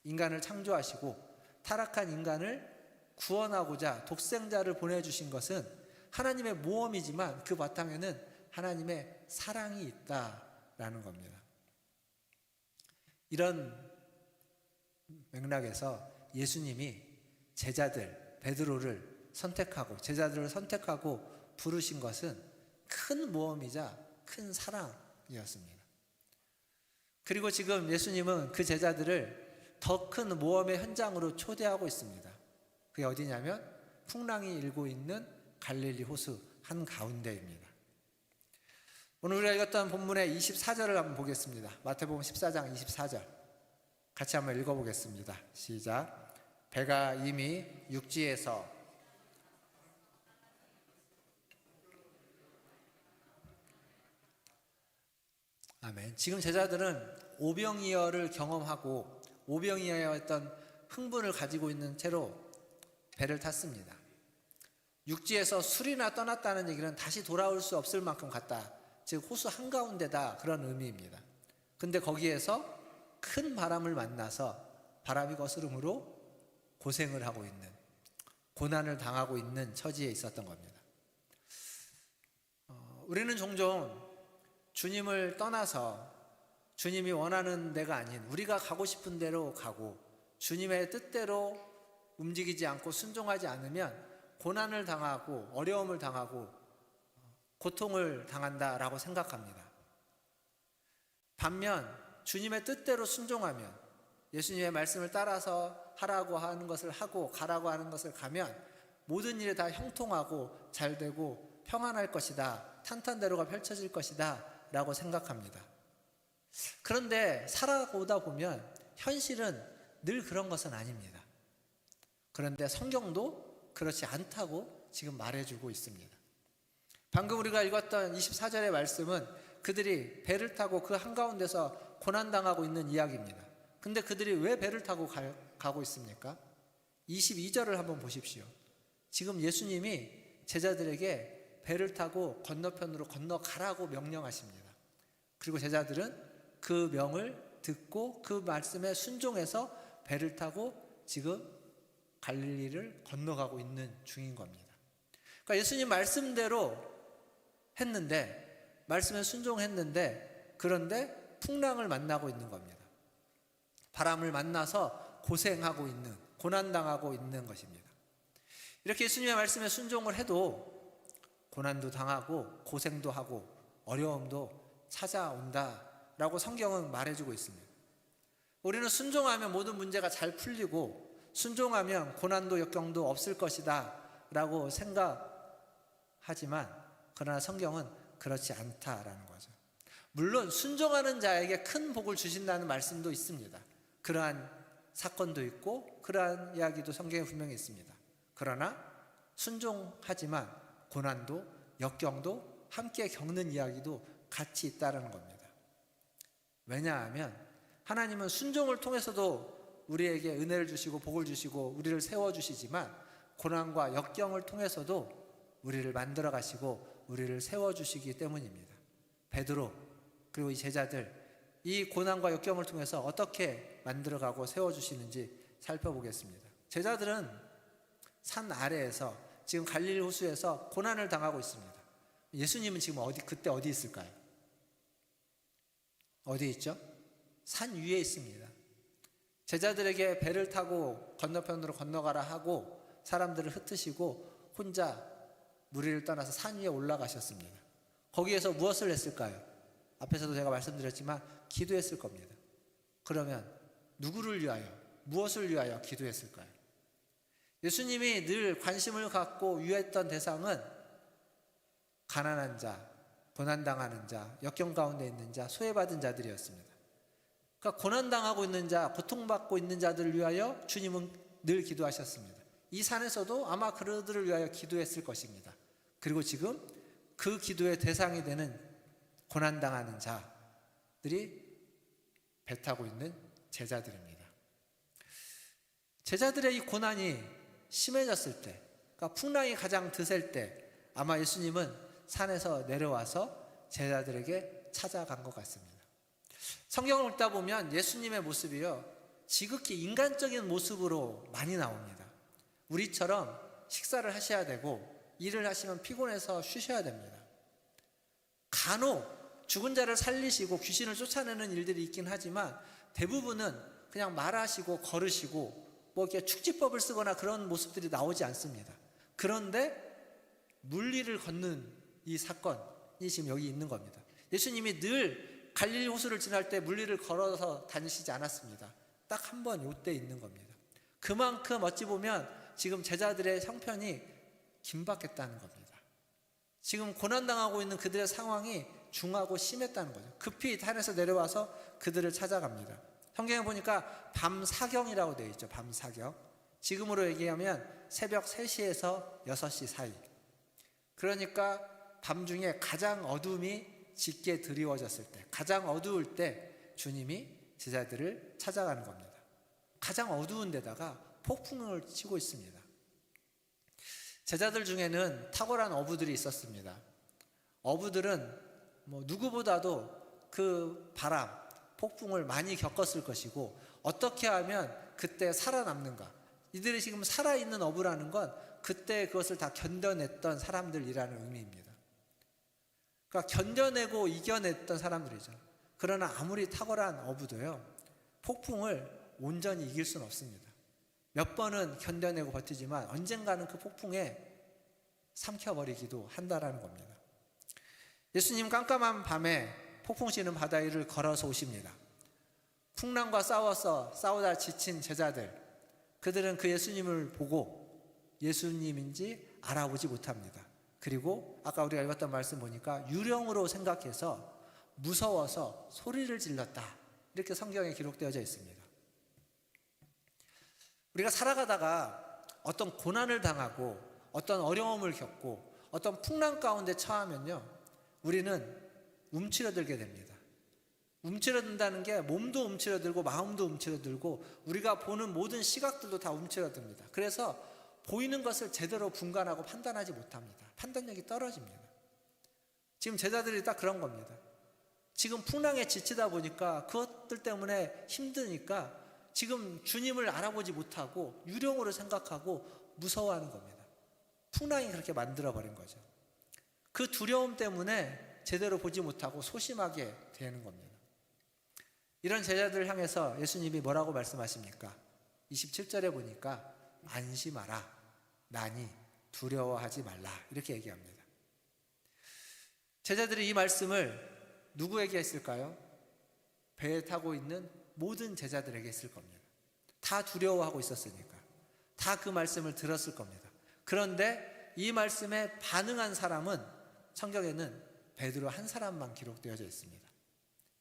인간을 창조하시고 타락한 인간을 구원하고자 독생자를 보내주신 것은 하나님의 모험이지만 그 바탕에는 하나님의 사랑이 있다라는 겁니다. 이런 맥락에서 예수님이 제자들을 선택하고 부르신 것은 큰 모험이자 큰 사랑이었습니다. 그리고 지금 예수님은 그 제자들을 더 큰 모험의 현장으로 초대하고 있습니다. 그게 어디냐면 풍랑이 일고 있는 갈릴리 호수 한가운데입니다. 오늘 우리가 읽었던 본문의 24절을 한번 보겠습니다. 마태복음 14장 24절 같이 한번 읽어보겠습니다. 시작. 배가 이미 육지에서 아멘. 지금 제자들은 오병이어를 경험하고 오병이어의 어떤 흥분을 가지고 있는 채로 배를 탔습니다. 육지에서 술이나 떠났다는 얘기는 다시 돌아올 수 없을 만큼 갔다. 즉 호수 한가운데다, 그런 의미입니다. 근데 거기에서 큰 바람을 만나서 바람이 거스름으로 고생을 하고 있는, 고난을 당하고 있는 처지에 있었던 겁니다. 우리는 종종 주님을 떠나서 주님이 원하는 데가 아닌 우리가 가고 싶은 대로 가고 주님의 뜻대로 움직이지 않고 순종하지 않으면 고난을 당하고 어려움을 당하고 고통을 당한다라고 생각합니다. 반면 주님의 뜻대로 순종하면, 예수님의 말씀을 따라서 하라고 하는 것을 하고 가라고 하는 것을 가면 모든 일이 다 형통하고 잘되고 평안할 것이다, 탄탄대로가 펼쳐질 것이다 라고 생각합니다. 그런데 살아오다 보면 현실은 늘 그런 것은 아닙니다. 그런데 성경도 그렇지 않다고 지금 말해주고 있습니다. 방금 우리가 읽었던 24절의 말씀은 그들이 배를 타고 그 한가운데서 고난당하고 있는 이야기입니다. 근데 그들이 왜 배를 타고 가고 있습니까? 22절을 한번 보십시오. 지금 예수님이 제자들에게 배를 타고 건너편으로 건너가라고 명령하십니다. 그리고 제자들은 그 명을 듣고 그 말씀에 순종해서 배를 타고 지금 갈릴리를 건너가고 있는 중인 겁니다. 그러니까 예수님 말씀대로 했는데, 말씀에 순종했는데, 그런데 풍랑을 만나고 있는 겁니다. 바람을 만나서 고생하고 있는, 고난당하고 있는 것입니다. 이렇게 예수님의 말씀에 순종을 해도 고난도 당하고 고생도 하고 어려움도 찾아온다라고 성경은 말해주고 있습니다. 우리는 순종하면 모든 문제가 잘 풀리고 순종하면 고난도 역경도 없을 것이다 라고 생각하지만, 그러나 성경은 그렇지 않다라는 거죠. 물론 순종하는 자에게 큰 복을 주신다는 말씀도 있습니다. 그러한 사건도 있고 그러한 이야기도 성경에 분명히 있습니다. 그러나 순종하지만 고난도 역경도 함께 겪는 이야기도 같이 있다는 겁니다. 왜냐하면 하나님은 순종을 통해서도 우리에게 은혜를 주시고 복을 주시고 우리를 세워주시지만, 고난과 역경을 통해서도 우리를 만들어 가시고 우리를 세워주시기 때문입니다. 베드로 그리고 이 제자들, 이 고난과 역경을 통해서 어떻게 만들어가고 세워주시는지 살펴보겠습니다. 제자들은 산 아래에서 지금 갈릴리 호수에서 고난을 당하고 있습니다. 예수님은 지금 그때 어디 있을까요? 어디 있죠? 산 위에 있습니다. 제자들에게 배를 타고 건너편으로 건너가라 하고 사람들을 흩으시고 혼자 무리를 떠나서 산 위에 올라가셨습니다. 거기에서 무엇을 했을까요? 앞에서도 제가 말씀드렸지만 기도했을 겁니다. 그러면 누구를 위하여, 무엇을 위하여 기도했을까요? 예수님이 늘 관심을 갖고 위했던 대상은 가난한 자, 고난당하는 자, 역경 가운데 있는 자, 소외받은 자들이었습니다. 그러니까 고난당하고 있는 자, 고통받고 있는 자들을 위하여 주님은 늘 기도하셨습니다. 이 산에서도 아마 그들을 위하여 기도했을 것입니다. 그리고 지금 그 기도의 대상이 되는 고난당하는 자들이 배 타고 있는 제자들입니다. 제자들의 이 고난이 심해졌을 때, 그러니까 풍랑이 가장 드셀 때 아마 예수님은 산에서 내려와서 제자들에게 찾아간 것 같습니다. 성경을 읽다 보면 예수님의 모습이요, 지극히 인간적인 모습으로 많이 나옵니다. 우리처럼 식사를 하셔야 되고 일을 하시면 피곤해서 쉬셔야 됩니다. 간혹 죽은 자를 살리시고 귀신을 쫓아내는 일들이 있긴 하지만 대부분은 그냥 말하시고 걸으시고 뭐 이렇게 축지법을 쓰거나 그런 모습들이 나오지 않습니다. 그런데 물리를 걷는 이 사건이 지금 여기 있는 겁니다. 예수님이 늘 갈릴리 호수를 지날 때 물리를 걸어서 다니시지 않았습니다. 딱 한 번 요때 있는 겁니다. 그만큼 어찌 보면 지금 제자들의 형편이 긴박했다는 겁니다. 지금 고난당하고 있는 그들의 상황이 중하고 심했다는 거죠. 급히 산에서 내려와서 그들을 찾아갑니다. 성경에 보니까 밤사경이라고 되어 있죠. 밤사경. 지금으로 얘기하면 새벽 3시에서 6시 사이. 그러니까 밤중에 가장 어둠이 짙게 드리워졌을 때, 가장 어두울 때 주님이 제자들을 찾아가는 겁니다. 가장 어두운 데다가 폭풍을 치고 있습니다. 제자들 중에는 탁월한 어부들이 있었습니다. 어부들은 누구보다도 그 바람, 폭풍을 많이 겪었을 것이고 어떻게 하면 그때 살아남는가. 이들이 지금 살아있는 어부라는 건 그때 그것을 다 견뎌냈던 사람들이라는 의미입니다. 그러니까 견뎌내고 이겨냈던 사람들이죠. 그러나 아무리 탁월한 어부도요, 폭풍을 온전히 이길 수는 없습니다. 몇 번은 견뎌내고 버티지만 언젠가는 그 폭풍에 삼켜버리기도 한다라는 겁니다. 예수님 깜깜한 밤에 폭풍 치는 바다 위를 걸어서 오십니다. 풍랑과 싸우다 지친 제자들, 그들은 그 예수님을 보고 예수님인지 알아보지 못합니다. 그리고 아까 우리가 읽었던 말씀 보니까 유령으로 생각해서 무서워서 소리를 질렀다, 이렇게 성경에 기록되어져 있습니다. 우리가 살아가다가 어떤 고난을 당하고 어떤 어려움을 겪고 어떤 풍랑 가운데 처하면요, 우리는 움츠러들게 됩니다. 움츠러든다는 게 몸도 움츠러들고 마음도 움츠러들고 우리가 보는 모든 시각들도 다 움츠러듭니다. 그래서 보이는 것을 제대로 분간하고 판단하지 못합니다. 판단력이 떨어집니다. 지금 제자들이 딱 그런 겁니다. 지금 풍랑에 지치다 보니까 그것들 때문에 힘드니까 지금 주님을 알아보지 못하고 유령으로 생각하고 무서워하는 겁니다. 풍랑이 그렇게 만들어버린 거죠. 그 두려움 때문에 제대로 보지 못하고 소심하게 되는 겁니다. 이런 제자들을 향해서 예수님이 뭐라고 말씀하십니까? 27절에 보니까 안심하라, 나니 두려워하지 말라, 이렇게 얘기합니다. 제자들이 이 말씀을 누구에게 했을까요? 배에 타고 있는 모든 제자들에게 했을 겁니다. 다 두려워하고 있었으니까 다 그 말씀을 들었을 겁니다. 그런데 이 말씀에 반응한 사람은 성경에는 베드로 한 사람만 기록되어져 있습니다.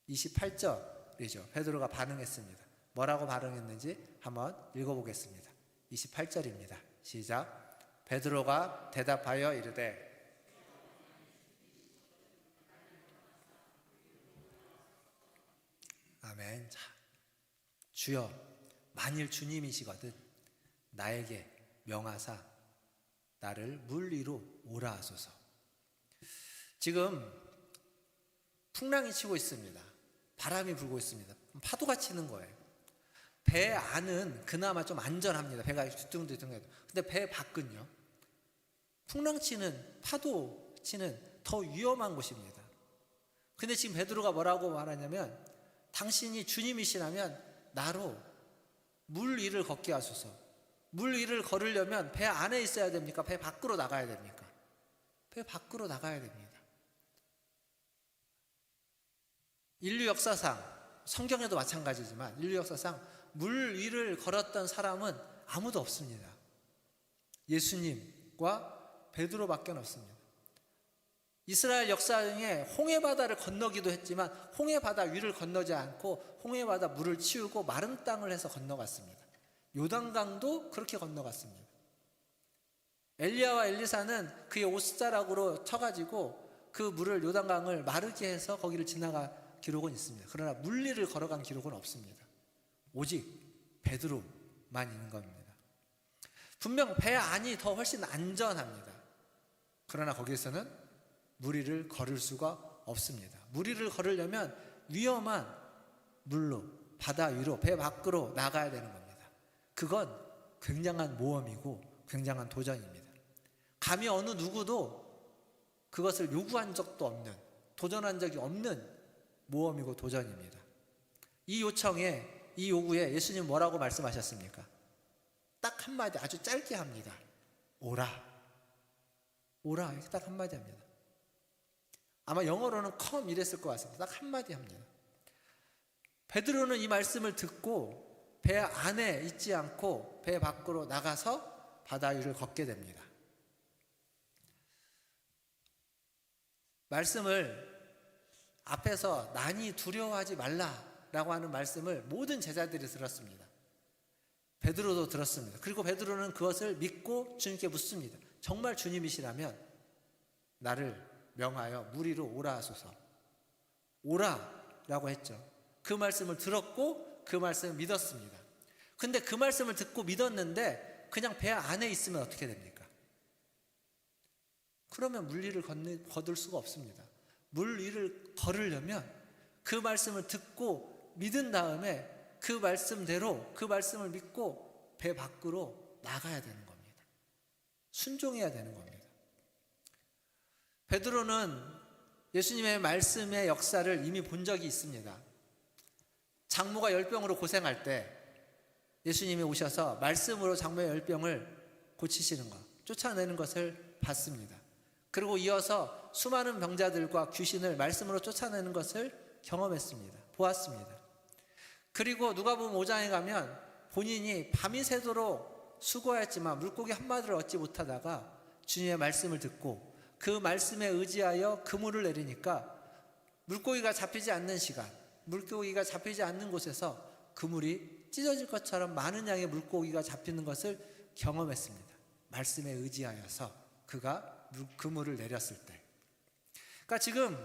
28절이죠. 베드로가 반응했습니다. 뭐라고 반응했는지 한번 읽어보겠습니다. 28절입니다. 시작. 베드로가 대답하여 이르되 아멘. 자, 주여, 만일 주님이시거든 나에게 명하사 나를 물 위로 오라 하소서. 지금 풍랑이 치고 있습니다. 바람이 불고 있습니다. 파도가 치는 거예요. 배 안은 그나마 좀 안전합니다. 배가 뒤뚱뒤뚱해도. 근데 배 밖은요, 풍랑 치는, 파도 치는 더 위험한 곳입니다. 근데 지금 베드로가 뭐라고 말하냐면 당신이 주님이시라면 나로 물 위를 걷게 하소서. 물 위를 걸으려면 배 안에 있어야 됩니까? 배 밖으로 나가야 됩니까? 배 밖으로 나가야 됩니다. 인류 역사상, 성경에도 마찬가지지만 인류 역사상 물 위를 걸었던 사람은 아무도 없습니다. 예수님과 베드로밖에 없습니다. 이스라엘 역사 중에 홍해바다를 건너기도 했지만 홍해바다 위를 건너지 않고 홍해바다 물을 치우고 마른 땅을 해서 건너갔습니다. 요단강도 그렇게 건너갔습니다. 엘리야와 엘리사는 그의 옷자락으로 쳐가지고 그 물을, 요단강을 마르게 해서 거기를 지나가 기록은 있습니다. 그러나 물리를 걸어간 기록은 없습니다. 오직 베드로만 있는 겁니다. 분명 배 안이 더 훨씬 안전합니다. 그러나 거기에서는 물 위를 걸을 수가 없습니다. 물 위를 걸으려면 위험한 물로, 바다 위로, 배 밖으로 나가야 되는 겁니다. 그건 굉장한 모험이고 굉장한 도전입니다. 감히 어느 누구도 그것을 요구한 적도 없는, 도전한 적이 없는 모험이고 도전입니다. 이 요청에, 이 요구에 예수님 뭐라고 말씀하셨습니까? 딱 한마디, 아주 짧게 합니다. 오라. 오라. 이렇게 딱 한마디 합니다. 아마 영어로는 come 이랬을 것 같습니다. 딱 한마디 합니다. 베드로는 이 말씀을 듣고 배 안에 있지 않고 배 밖으로 나가서 바다 위를 걷게 됩니다. 말씀을 앞에서 난이 두려워하지 말라라고 하는 말씀을 모든 제자들이 들었습니다. 베드로도 들었습니다. 그리고 베드로는 그것을 믿고 주님께 묻습니다. 정말 주님이시라면 나를 명하여 물 위로 오라 하소서. 오라라고 했죠. 그 말씀을 들었고 그 말씀을 믿었습니다. 근데 그 말씀을 듣고 믿었는데 그냥 배 안에 있으면 어떻게 됩니까? 그러면 물 위를 거둘 수가 없습니다. 물 위를 걸으려면 그 말씀을 듣고 믿은 다음에 그 말씀대로 그 말씀을 믿고 배 밖으로 나가야 되는 겁니다. 순종해야 되는 겁니다. 베드로는 예수님의 말씀의 역사를 이미 본 적이 있습니다. 장모가 열병으로 고생할 때 예수님이 오셔서 말씀으로 장모의 열병을 고치시는 것, 쫓아내는 것을 봤습니다. 그리고 이어서 수많은 병자들과 귀신을 말씀으로 쫓아내는 것을 경험했습니다. 보았습니다. 그리고 누가복음 5장에 가면 본인이 밤이 새도록 수고하였지만 물고기 한 마리를 얻지 못하다가 주님의 말씀을 듣고 그 말씀에 의지하여 그물을 내리니까 물고기가 잡히지 않는 시간, 물고기가 잡히지 않는 곳에서 그물이 찢어질 것처럼 많은 양의 물고기가 잡히는 것을 경험했습니다. 말씀에 의지하여서 그가 그물을 내렸을 때. 그러니까 지금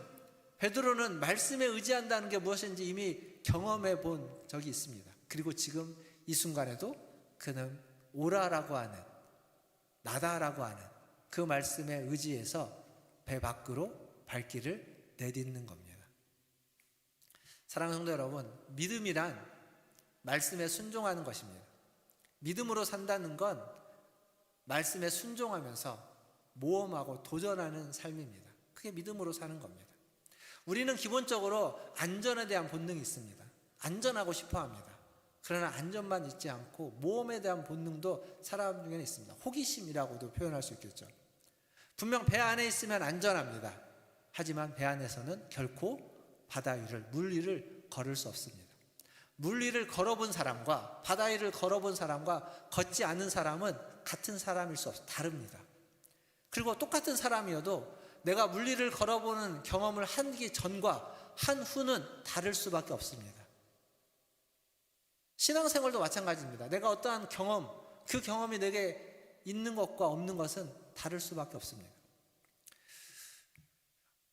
베드로는 말씀에 의지한다는 게 무엇인지 이미 경험해 본 적이 있습니다. 그리고 지금 이 순간에도 그는 오라라고 하는, 나다라고 하는 그 말씀에 의지해서 배 밖으로 발길을 내딛는 겁니다. 사랑하는 성도 여러분, 믿음이란 말씀에 순종하는 것입니다. 믿음으로 산다는 건 말씀에 순종하면서 모험하고 도전하는 삶입니다. 그게 믿음으로 사는 겁니다. 우리는 기본적으로 안전에 대한 본능이 있습니다. 안전하고 싶어 합니다. 그러나 안전만 있지 않고 모험에 대한 본능도 사람 중에는 있습니다. 호기심이라고도 표현할 수 있겠죠. 분명 배 안에 있으면 안전합니다. 하지만 배 안에서는 결코 바다 위를, 물 위를 걸을 수 없습니다. 물 위를 걸어본 사람과 바다 위를 걸어본 사람과 걷지 않은 사람은 같은 사람일 수 없어요. 다릅니다. 그리고 똑같은 사람이어도 내가 물 위를 걸어보는 경험을 하기 전과 한 후는 다를 수밖에 없습니다. 신앙생활도 마찬가지입니다. 내가 어떠한 경험, 그 경험이 내게 있는 것과 없는 것은 다를 수밖에 없습니다.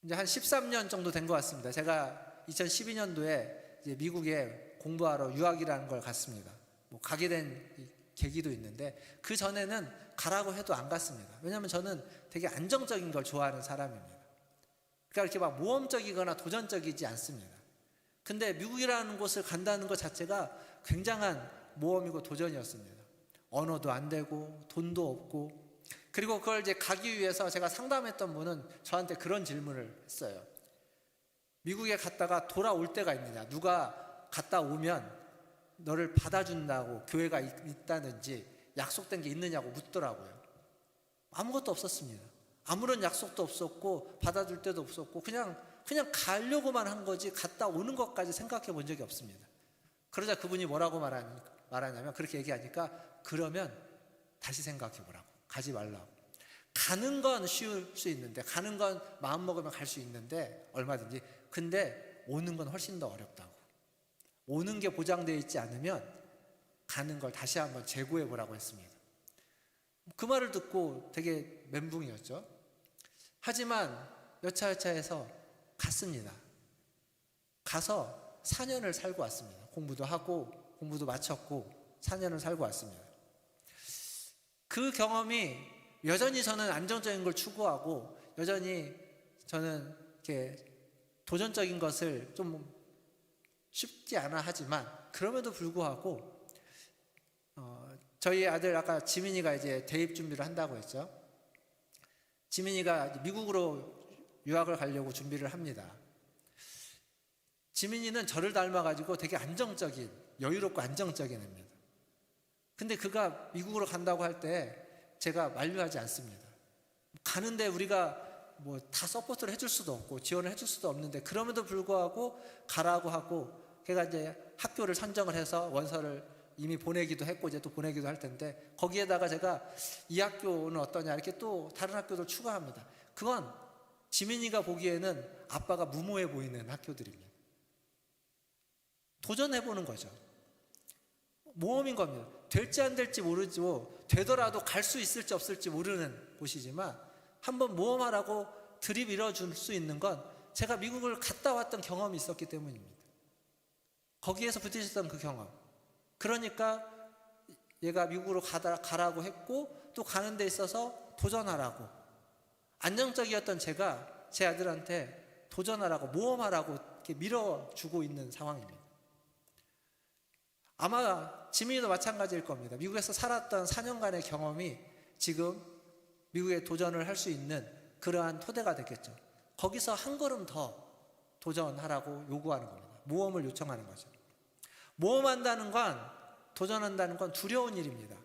이제 한 13년 정도 된 것 같습니다. 제가 2012년도에 이제 미국에 공부하러 유학이라는 걸 갔습니다. 뭐 가게 된 계기도 있는데 그 전에는 가라고 해도 안 갔습니다. 왜냐하면 저는 되게 안정적인 걸 좋아하는 사람입니다. 그러니까 이렇게 막 모험적이거나 도전적이지 않습니다. 근데 미국이라는 곳을 간다는 것 자체가 굉장한 모험이고 도전이었습니다. 언어도 안 되고 돈도 없고, 그리고 그걸 이제 가기 위해서 제가 상담했던 분은 저한테 그런 질문을 했어요. 미국에 갔다가 돌아올 때가 있느냐, 누가 갔다 오면 너를 받아준다고 교회가 있다든지 약속된 게 있느냐고 묻더라고요. 아무것도 없었습니다. 아무런 약속도 없었고 받아줄 데도 없었고 그냥 가려고만 한 거지 갔다 오는 것까지 생각해 본 적이 없습니다. 그러자 그분이 뭐라고 말하냐면, 그렇게 얘기하니까 그러면 다시 생각해 보라고, 가지 말라고. 가는 건 쉬울 수 있는데, 가는 건 마음 먹으면 갈 수 있는데 얼마든지, 근데 오는 건 훨씬 더 어렵다고. 오는 게 보장되어 있지 않으면 가는 걸 다시 한번 재고해 보라고 했습니다. 그 말을 듣고 되게 멘붕이었죠. 하지만 여차여차해서 갔습니다. 가서 4년을 살고 왔습니다. 공부도 하고 공부도 마쳤고 4년을 살고 왔습니다. 그 경험이 여전히 저는 안정적인 걸 추구하고 여전히 저는 이렇게 도전적인 것을 좀 쉽지 않아 하지만, 그럼에도 불구하고 저희 아들 아까 지민이가 이제 대입 준비를 한다고 했죠. 지민이가 미국으로 유학을 가려고 준비를 합니다. 지민이는 저를 닮아가지고 되게 안정적인, 여유롭고 안정적인 애입니다. 근데 그가 미국으로 간다고 할 때 제가 만류하지 않습니다. 가는데 우리가 뭐 다 서포트를 해줄 수도 없고 지원을 해줄 수도 없는데, 그럼에도 불구하고 가라고 하고, 걔가 이제 학교를 선정을 해서 원서를 이미 보내기도 했고 이제 또 보내기도 할 텐데, 거기에다가 제가 이 학교는 어떠냐 이렇게 또 다른 학교도 추가합니다. 그건 지민이가 보기에는 아빠가 무모해 보이는 학교들입니다. 도전해보는 거죠. 모험인 겁니다. 될지 안 될지 모르죠. 되더라도 갈 수 있을지 없을지 모르는 곳이지만 한번 모험하라고 들이밀어 줄 수 있는 건 제가 미국을 갔다 왔던 경험이 있었기 때문입니다. 거기에서 부딪혔던 그 경험. 그러니까 얘가 미국으로 가라고 했고 또 가는 데 있어서 도전하라고, 안정적이었던 제가 제 아들한테 도전하라고, 모험하라고 이렇게 밀어주고 있는 상황입니다. 아마 지민이도 마찬가지일 겁니다. 미국에서 살았던 4년간의 경험이 지금 미국에 도전을 할 수 있는 그러한 토대가 됐겠죠. 거기서 한 걸음 더 도전하라고 요구하는 겁니다. 모험을 요청하는 거죠. 모험한다는 건, 도전한다는 건 두려운 일입니다.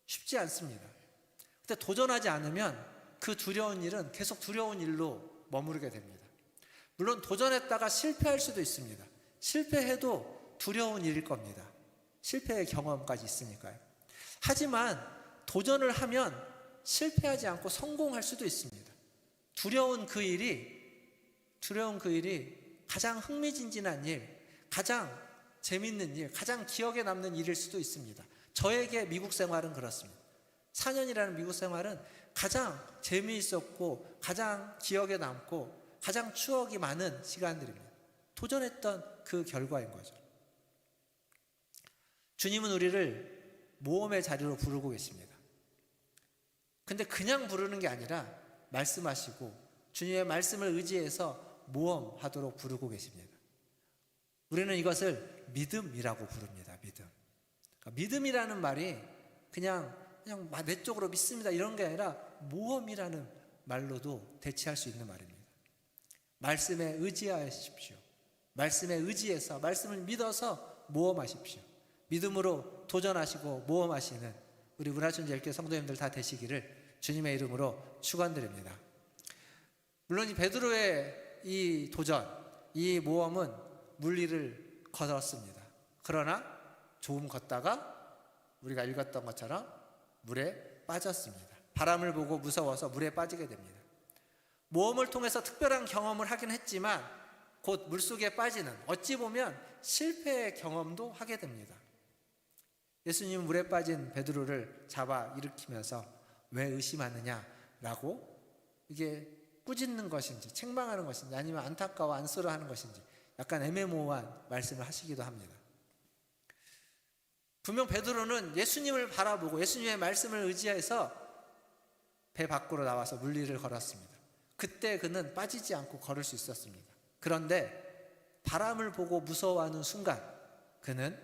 쉽지 않습니다. 근데 도전하지 않으면 그 두려운 일은 계속 두려운 일로 머무르게 됩니다. 물론 도전했다가 실패할 수도 있습니다. 실패해도 두려운 일일 겁니다. 실패의 경험까지 있으니까요. 하지만 도전을 하면 실패하지 않고 성공할 수도 있습니다. 두려운 그 일이 가장 흥미진진한 일, 가장 재밌는 일, 가장 기억에 남는 일일 수도 있습니다. 저에게 미국 생활은 그렇습니다. 4년이라는 미국 생활은 가장 재미있었고 가장 기억에 남고 가장 추억이 많은 시간들입니다. 도전했던 그 결과인 거죠. 주님은 우리를 모험의 자리로 부르고 계십니다. 근데 그냥 부르는 게 아니라 말씀하시고 주님의 말씀을 의지해서 모험하도록 부르고 계십니다. 우리는 이것을 믿음이라고 부릅니다. 믿음. 그러니까 믿음이라는 말이 그냥 내 쪽으로 믿습니다 이런 게 아니라 모험이라는 말로도 대체할 수 있는 말입니다. 말씀에 의지하십시오. 말씀에 의지해서 말씀을 믿어서 모험하십시오. 믿음으로 도전하시고 모험하시는 우리 문화천지엘교회 성도님들 다 되시기를 주님의 이름으로 축원드립니다. 물론 이 베드로의 이 도전, 이 모험은 물리를 걸었습니다. 그러나 조금 걷다가 우리가 읽었던 것처럼 물에 빠졌습니다. 바람을 보고 무서워서 물에 빠지게 됩니다. 모험을 통해서 특별한 경험을 하긴 했지만 곧 물속에 빠지는, 어찌 보면 실패의 경험도 하게 됩니다. 예수님은 물에 빠진 베드로를 잡아 일으키면서 왜 의심하느냐라고, 이게 꾸짖는 것인지 책망하는 것인지 아니면 안타까워 안쓰러워하는 것인지 약간 애매모호한 말씀을 하시기도 합니다. 분명 베드로는 예수님을 바라보고 예수님의 말씀을 의지해서 배 밖으로 나와서 물리를 걸었습니다. 그때 그는 빠지지 않고 걸을 수 있었습니다. 그런데 바람을 보고 무서워하는 순간 그는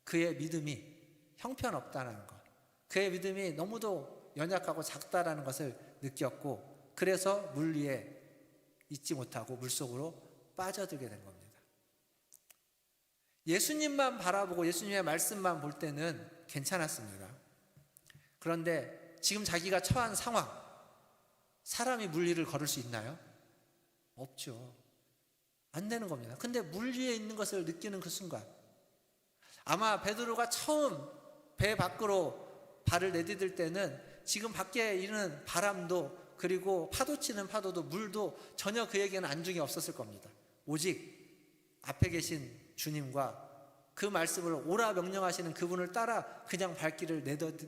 그의 믿음이 형편없다는 것, 그의 믿음이 너무도 연약하고 작다라는 것을 느꼈고, 그래서 물 위에 있지 못하고 물속으로 빠져들게 된 겁니다. 예수님만 바라보고 예수님의 말씀만 볼 때는 괜찮았습니다. 그런데 지금 자기가 처한 상황, 사람이 물 위를 걸을 수 있나요? 없죠. 안 되는 겁니다. 근데 물 위에 있는 것을 느끼는 그 순간, 아마 베드로가 처음 배 밖으로 발을 내디딜 때는 지금 밖에 있는 바람도 그리고 파도 치는 파도도 물도 전혀 그에게는 안중이 없었을 겁니다. 오직 앞에 계신 주님과 그 말씀을 오라 명령하시는 그분을 따라 그냥 발길을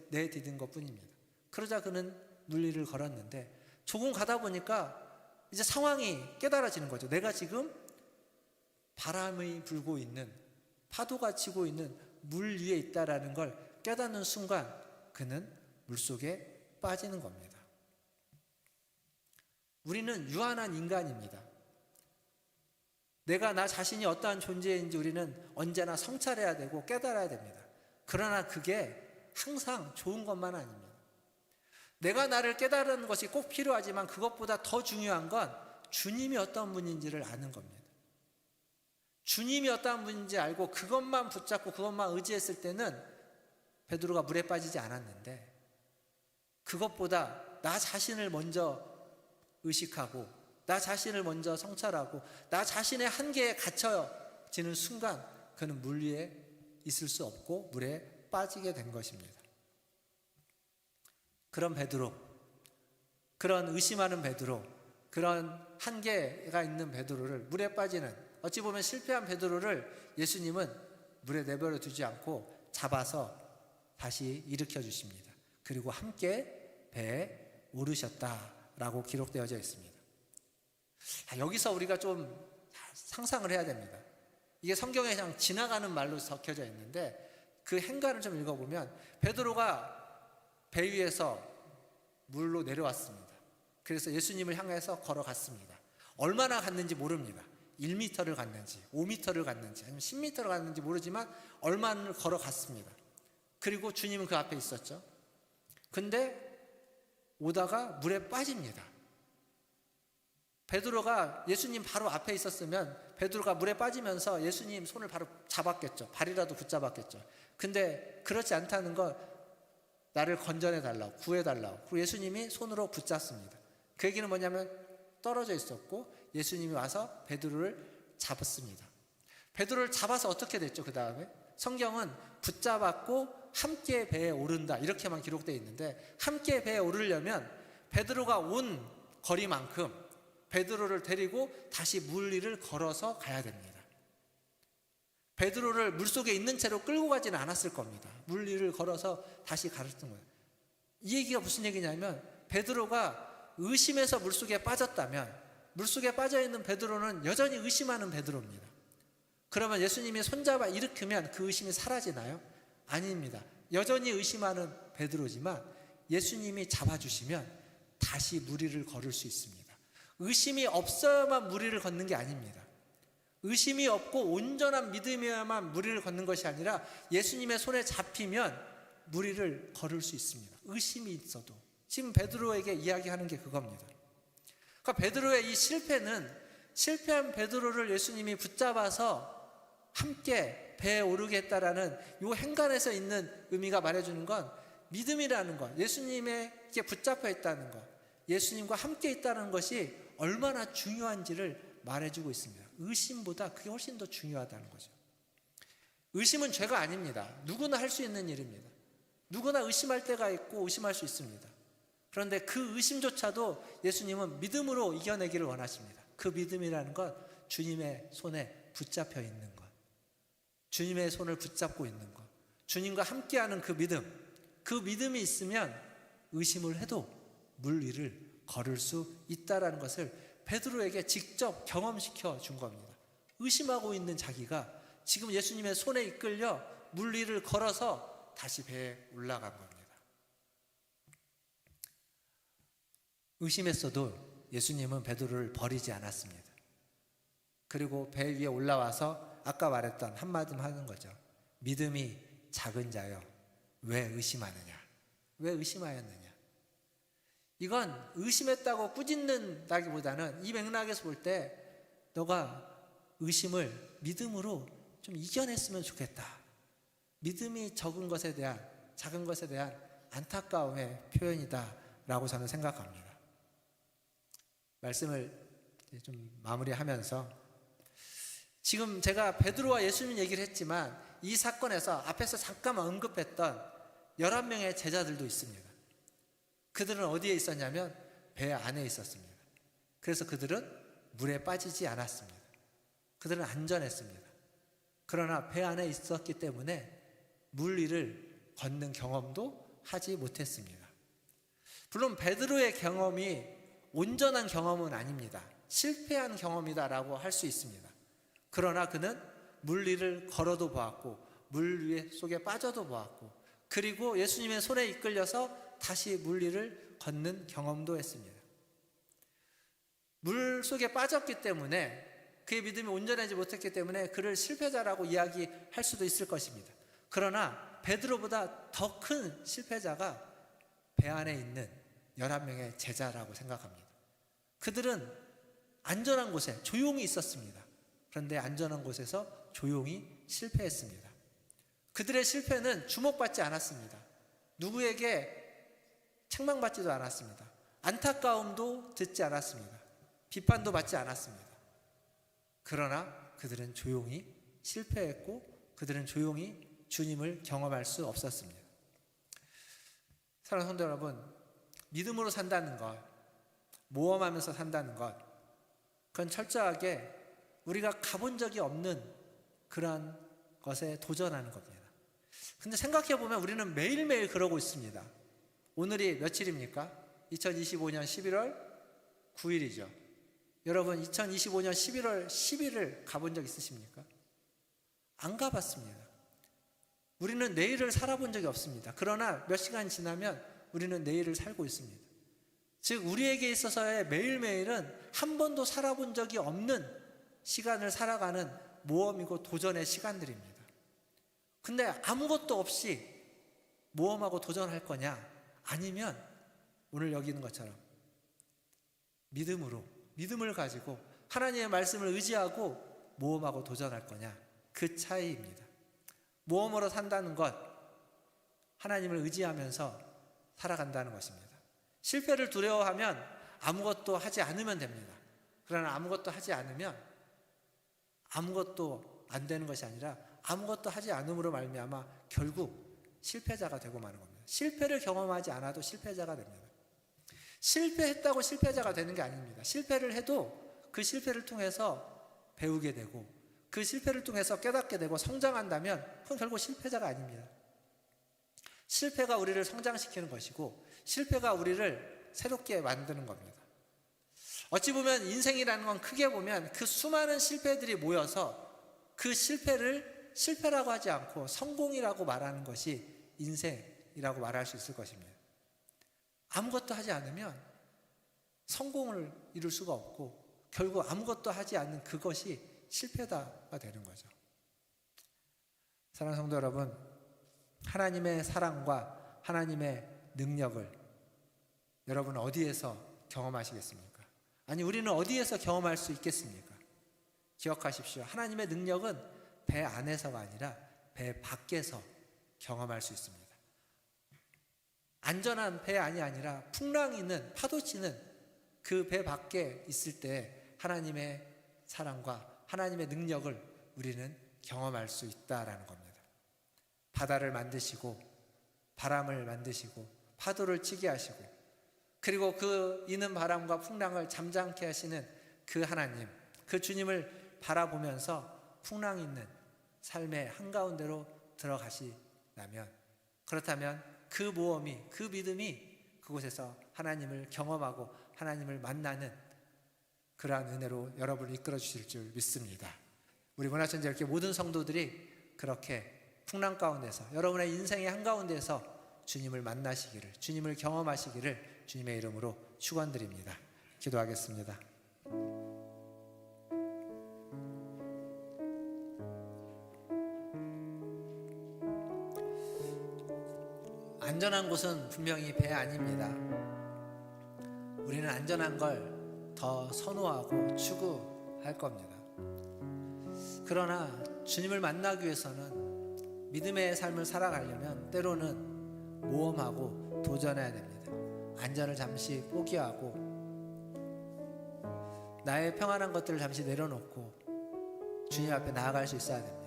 내디딘 것 뿐입니다. 그러자 그는 물 위를 걸었는데 조금 가다 보니까 이제 상황이 깨달아지는 거죠. 내가 지금 바람이 불고 있는, 파도가 치고 있는 물 위에 있다라는 걸 깨닫는 순간 그는 물속에 빠지는 겁니다. 우리는 유한한 인간입니다. 내가 나 자신이 어떠한 존재인지 우리는 언제나 성찰해야 되고 깨달아야 됩니다. 그러나 그게 항상 좋은 것만 아닙니다. 내가 나를 깨달은 것이 꼭 필요하지만 그것보다 더 중요한 건 주님이 어떤 분인지를 아는 겁니다. 주님이 어떤 분인지 알고 그것만 붙잡고 그것만 의지했을 때는 베드로가 물에 빠지지 않았는데, 그것보다 나 자신을 먼저 의식하고 나 자신을 먼저 성찰하고 나 자신의 한계에 갇혀지는 순간 그는 물 위에 있을 수 없고 물에 빠지게 된 것입니다. 그런 베드로, 그런 의심하는 베드로, 그런 한계가 있는 베드로를, 물에 빠지는, 어찌 보면 실패한 베드로를 예수님은 물에 내버려 두지 않고 잡아서 다시 일으켜 주십니다. 그리고 함께 배에 오르셨다라고 기록되어져 있습니다. 여기서 우리가 좀 상상을 해야 됩니다. 이게 성경에 그냥 지나가는 말로 적혀져 있는데 그 행간을 좀 읽어보면 베드로가 배 위에서 물로 내려왔습니다. 그래서 예수님을 향해서 걸어갔습니다. 얼마나 갔는지 모릅니다. 1m를 갔는지 5m를 갔는지 아니면 10m를 갔는지 모르지만 얼마나 걸어갔습니다. 그리고 주님은 그 앞에 있었죠. 근데 오다가 물에 빠집니다. 베드로가 예수님 바로 앞에 있었으면 베드로가 물에 빠지면서 예수님 손을 바로 잡았겠죠. 발이라도 붙잡았겠죠. 근데 그렇지 않다는 건 나를 건져내 달라고, 구해 달라고. 그리고 예수님이 손으로 붙잡습니다. 그 얘기는 뭐냐면 떨어져 있었고 예수님이 와서 베드로를 잡았습니다. 베드로를 잡아서 어떻게 됐죠? 그 다음에 성경은 붙잡았고 함께 배에 오른다 이렇게만 기록되어 있는데, 함께 배에 오르려면 베드로가 온 거리만큼 베드로를 데리고 다시 물 위를 걸어서 가야 됩니다. 베드로를 물속에 있는 채로 끌고 가지는 않았을 겁니다. 물 위를 걸어서 다시 갔던 거예요. 이 얘기가 무슨 얘기냐면, 베드로가 의심해서 물속에 빠졌다면 물속에 빠져있는 베드로는 여전히 의심하는 베드로입니다. 그러면 예수님이 손잡아 일으키면 그 의심이 사라지나요? 아닙니다. 여전히 의심하는 베드로지만 예수님이 잡아주시면 다시 물 위를 걸을 수 있습니다. 의심이 없어야만 물 위를 걷는 게 아닙니다. 의심이 없고 온전한 믿음이어야만 물 위를 걷는 것이 아니라 예수님의 손에 잡히면 물 위를 걸을 수 있습니다. 의심이 있어도. 지금 베드로에게 이야기하는 게 그겁니다. 그러니까 베드로의 이 실패한 베드로를 예수님이 붙잡아서 함께 배에 오르게 했다라는 이 행간에서 있는 의미가 말해주는 건 믿음이라는 것, 예수님에게 붙잡혀 있다는 것, 예수님과 함께 있다는 것이 얼마나 중요한지를 말해주고 있습니다. 의심보다 그게 훨씬 더 중요하다는 거죠. 의심은 죄가 아닙니다. 누구나 할 수 있는 일입니다. 누구나 의심할 때가 있고 의심할 수 있습니다. 그런데 그 의심조차도 예수님은 믿음으로 이겨내기를 원하십니다. 그 믿음이라는 건 주님의 손에 붙잡혀 있는 것, 주님의 손을 붙잡고 있는 것, 주님과 함께하는 그 믿음이 있으면 의심을 해도 물 위를 걸을 수 있다라는 것을 베드로에게 직접 경험시켜 준 겁니다. 의심하고 있는 자기가 지금 예수님의 손에 이끌려 물 위를 걸어서 다시 배에 올라간 겁니다. 의심했어도 예수님은 베드로를 버리지 않았습니다. 그리고 배 위에 올라와서 아까 말했던 한마디 하는 거죠. 믿음이 작은 자여 왜 의심하느냐? 왜 의심하였느냐? 이건 의심했다고 꾸짖는다기보다는 이 맥락에서 볼 때 너가 의심을 믿음으로 좀 이겨냈으면 좋겠다. 믿음이 작은 것에 대한 안타까움의 표현이다라고 저는 생각합니다. 말씀을 좀 마무리하면서, 지금 제가 베드로와 예수님 얘기를 했지만 이 사건에서 앞에서 잠깐 언급했던 11명의 제자들도 있습니다. 그들은 어디에 있었냐면 배 안에 있었습니다. 그래서 그들은 물에 빠지지 않았습니다. 그들은 안전했습니다. 그러나 배 안에 있었기 때문에 물 위를 걷는 경험도 하지 못했습니다. 물론 베드로의 경험이 온전한 경험은 아닙니다. 실패한 경험이다라고 할 수 있습니다. 그러나 그는 물 위를 걸어도 보았고 물 위에 속에 빠져도 보았고, 그리고 예수님의 손에 이끌려서 다시 물 위를 걷는 경험도 했습니다. 물 속에 빠졌기 때문에, 그의 믿음이 온전하지 못했기 때문에 그를 실패자라고 이야기할 수도 있을 것입니다. 그러나 베드로보다 더 큰 실패자가 배 안에 있는 11명의 제자라고 생각합니다. 그들은 안전한 곳에 조용히 있었습니다. 그런데 안전한 곳에서 조용히 실패했습니다. 그들의 실패는 주목받지 않았습니다. 누구에게 책망받지도 않았습니다. 안타까움도 듣지 않았습니다. 비판도 받지 않았습니다. 그러나 그들은 조용히 실패했고 그들은 조용히 주님을 경험할 수 없었습니다. 사랑하는 성도 여러분, 믿음으로 산다는 것, 모험하면서 산다는 것, 그건 철저하게 우리가 가본 적이 없는 그러한 것에 도전하는 겁니다. 근데 생각해보면 우리는 매일매일 그러고 있습니다. 오늘이 며칠입니까? 2025년 11월 9일이죠. 여러분 2025년 11월 10일을 가본 적 있으십니까? 안 가봤습니다. 우리는 내일을 살아본 적이 없습니다. 그러나 몇 시간 지나면 우리는 내일을 살고 있습니다. 즉 우리에게 있어서의 매일매일은 한 번도 살아본 적이 없는 시간을 살아가는 모험이고 도전의 시간들입니다. 근데 아무것도 없이 모험하고 도전할 거냐? 아니면 오늘 여기 있는 것처럼 믿음을 가지고 하나님의 말씀을 의지하고 모험하고 도전할 거냐? 그 차이입니다. 모험으로 산다는 것, 하나님을 의지하면서 살아간다는 것입니다. 실패를 두려워하면 아무것도 하지 않으면 됩니다. 그러나 아무것도 하지 않으면 아무것도 안 되는 것이 아니라 아무것도 하지 않음으로 말미암아 결국 실패자가 되고 마는 겁니다. 실패를 경험하지 않아도 실패자가 됩니다. 실패했다고 실패자가 되는 게 아닙니다. 실패를 해도 그 실패를 통해서 배우게 되고 그 실패를 통해서 깨닫게 되고 성장한다면 그건 결국 실패자가 아닙니다. 실패가 우리를 성장시키는 것이고 실패가 우리를 새롭게 만드는 겁니다. 어찌 보면 인생이라는 건 크게 보면 그 수많은 실패들이 모여서 그 실패를 실패라고 하지 않고 성공이라고 말하는 것이 인생이라고 말할 수 있을 것입니다. 아무것도 하지 않으면 성공을 이룰 수가 없고 결국 아무것도 하지 않는 그것이 실패다가 되는 거죠. 사랑하는 성도 여러분, 하나님의 사랑과 하나님의 능력을 여러분 어디에서 경험하시겠습니까? 아니 우리는 어디에서 경험할 수 있겠습니까? 기억하십시오. 하나님의 능력은 배 안에서가 아니라 배 밖에서 경험할 수 있습니다. 안전한 배 안이 아니라 풍랑이는 파도치는 그 배 밖에 있을 때 하나님의 사랑과 하나님의 능력을 우리는 경험할 수 있다라는 겁니다. 바다를 만드시고 바람을 만드시고 파도를 치게 하시고 그리고 그 이는 바람과 풍랑을 잠잠케 하시는 그 하나님, 그 주님을 바라보면서 풍랑 있는 삶의 한가운데로 들어가시라면 그렇다면 그 모험이 그 믿음이 그곳에서 하나님을 경험하고 하나님을 만나는 그러한 은혜로 여러분을 이끌어 주실 줄 믿습니다. 우리 문화천지 이렇게 모든 성도들이 그렇게 풍랑 가운데서 여러분의 인생의 한가운데서 주님을 만나시기를 주님을 경험하시기를 주님의 이름으로 축원드립니다. 기도하겠습니다. 안전한 곳은 분명히 배 아닙니다. 우리는 안전한 걸 더 선호하고 추구할 겁니다. 그러나 주님을 만나기 위해서는 믿음의 삶을 살아가려면 때로는 모험하고 도전해야 됩니다. 안전을 잠시 포기하고 나의 평안한 것들을 잠시 내려놓고 주님 앞에 나아갈 수 있어야 됩니다.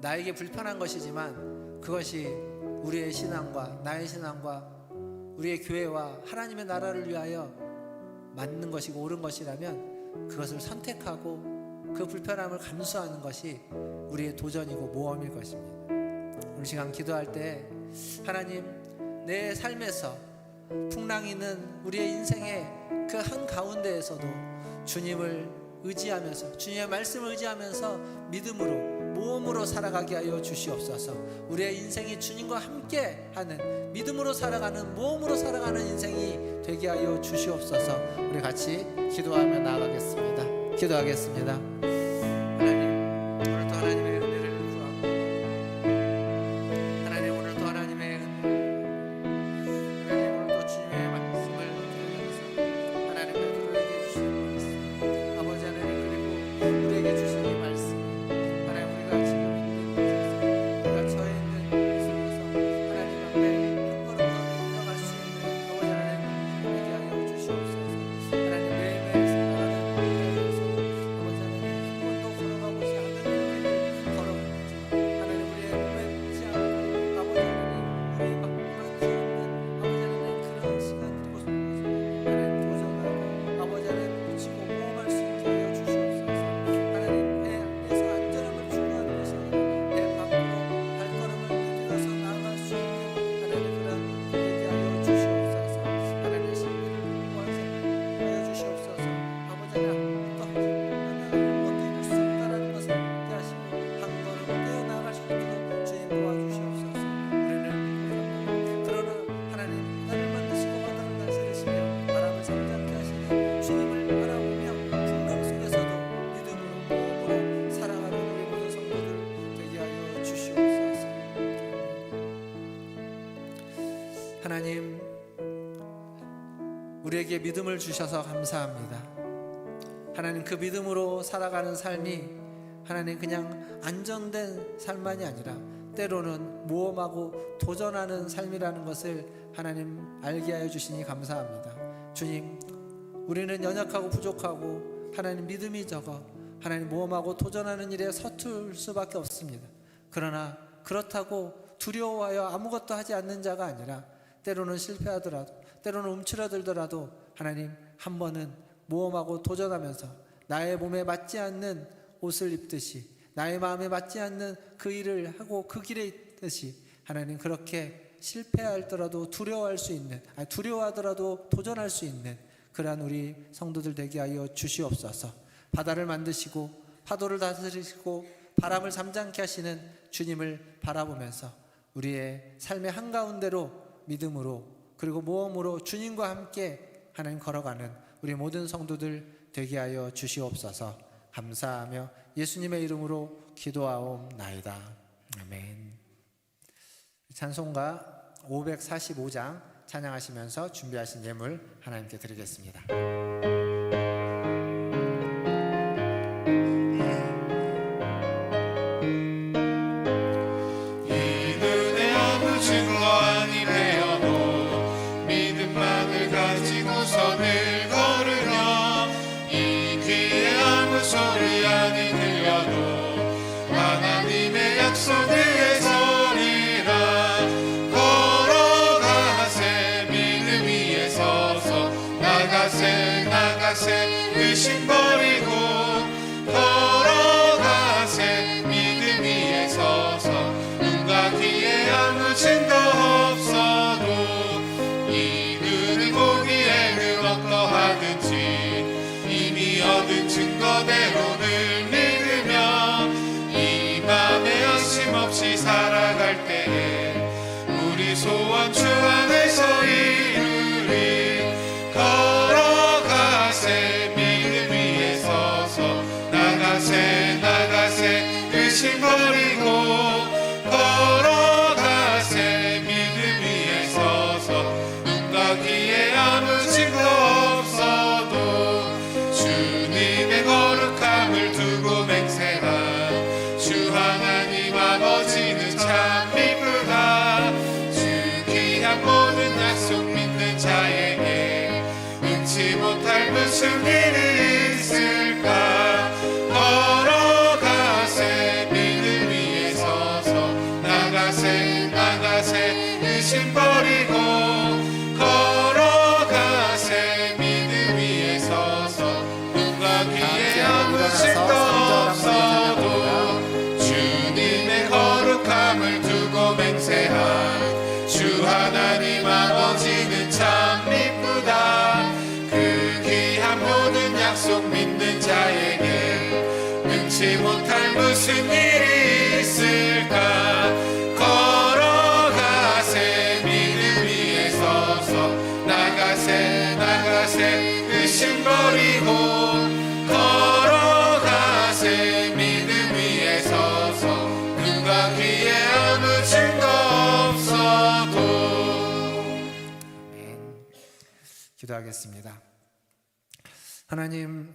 나에게 불편한 것이지만 그것이 우리의 신앙과 나의 신앙과 우리의 교회와 하나님의 나라를 위하여 맞는 것이고 옳은 것이라면 그것을 선택하고 그 불편함을 감수하는 것이 우리의 도전이고 모험일 것입니다. 오늘 시간 기도할 때 하나님 내 삶에서 풍랑이 있는 우리의 인생의 그 한가운데에서도 주님을 의지하면서 주님의 말씀을 의지하면서 믿음으로 모험으로 살아가게 하여 주시옵소서. 우리의 인생이 주님과 함께하는 믿음으로 살아가는 모험으로 살아가는 인생이 되게 하여 주시옵소서. 우리 같이 기도하며 나아가겠습니다. 기도하겠습니다. 하나님 오늘도 하나님의 은혜를 구하고 하나님 오늘도 하나님의 하나님 오늘도 주님의 말씀을 들으면서 하나님의 우리에게 주시는 말씀 아버지 하나님 그리고 우리에게 주시는 이 말씀 하나님 우리가 지금 있는 곳에서 우리가 처해 있는 곳에서 하나님 앞에 한 걸음 더 나아갈 수 있는 아버지 하나님 되게 하여 주시옵소서. 하나님 매일매일 살아가는 곳에서 아버지 하나님 한 번도 걸어가보지 않은 길을 걸어가면서 하나님 우리의 몸에 묻지 않고 아버지 하나님 우리의 막막하지 않는 아버지 하나님 그런 시간들이고 하나님 도전하고 아버지 하나님 붙이고 모험할 수 있게 하여 주시옵소서. 하나님 하나님, 우리에게 믿음을 주셔서 감사합니다. 하나님, 그 믿음으로 살아가는 삶이 하나님 그냥 안정된 삶만이 아니라 때로는 모험하고 도전하는 삶이라는 것을 하나님 알게 하여 주시니 감사합니다. 주님, 우리는 연약하고 부족하고 하나님 믿음이 적어 하나님 모험하고 도전하는 일에 서툴 수밖에 없습니다. 그러나 그렇다고 두려워하여 아무것도 하지 않는 자가 아니라 때로는 실패하더라도 때로는 움츠러들더라도 하나님 한 번은 모험하고 도전하면서 나의 몸에 맞지 않는 옷을 입듯이 나의 마음에 맞지 않는 그 일을 하고 그 길에 있듯이 하나님 그렇게 실패하더라도 두려워하더라도 도전할 수 있는 그러한 우리 성도들 되게 하여 주시옵소서. 바다를 만드시고 파도를 다스리시고 바람을 잠잠케 하시는 주님을 바라보면서 우리의 삶의 한가운데로 믿음으로 그리고 모험으로 주님과 함께 하나님 걸어가는 우리 모든 성도들 되게 하여 주시옵소서. 감사하며 예수님의 이름으로 기도하옵나이다. 아멘. 찬송가 545장 찬양하시면서 준비하신 예물 하나님께 드리겠습니다.
증거 아니 되어도 믿음만을 가지고서 늘 걸으며 이 귀에 아무 소리 아니 들려도 하나님의 약속을 서리라. 걸어가세 믿음 위에 서서 나가세 의심 버리고 걸어가세 믿음 위에 서서 눈과 귀에 아무 증거 없어도 이들을 보기에는 어떠하든지 이미 얻은 증거대로 늘 믿으며 이 맘에 의심 없이 살아갈 때에 우리 소원 주 안에서 이루리. 걸어가세 믿음 위에 서서 나가세 의심 버리고 걸어가세 믿음 위에 서서 눈과 귀에 아무 증거 없어도 주님의 거룩함을 두고 맹세한 주 하나님 아버지는 참 미쁘다. 주 귀한 모든 약속 믿는 자에게 응치 못할 무슨 일이 있을까. 걸어가세 믿음 위에 서서 나가세 의심 버리고 걸어가세 믿음 위에 서서 눈과 귀에 아무 증거 없어도 주님의 거룩함을 두고 맹세한 주 하나님 아버지는 참 미쁘다. 그 귀한 모든 약속 믿는 자에게 능치 못할 무슨 일이 있을까. 걸어가세 믿음 위에 서서 나가세 의심 버리고 걸어가세 믿음 위에 서서 눈과 귀에 아무 증거 없어도.
기도하겠습니다. 하나님,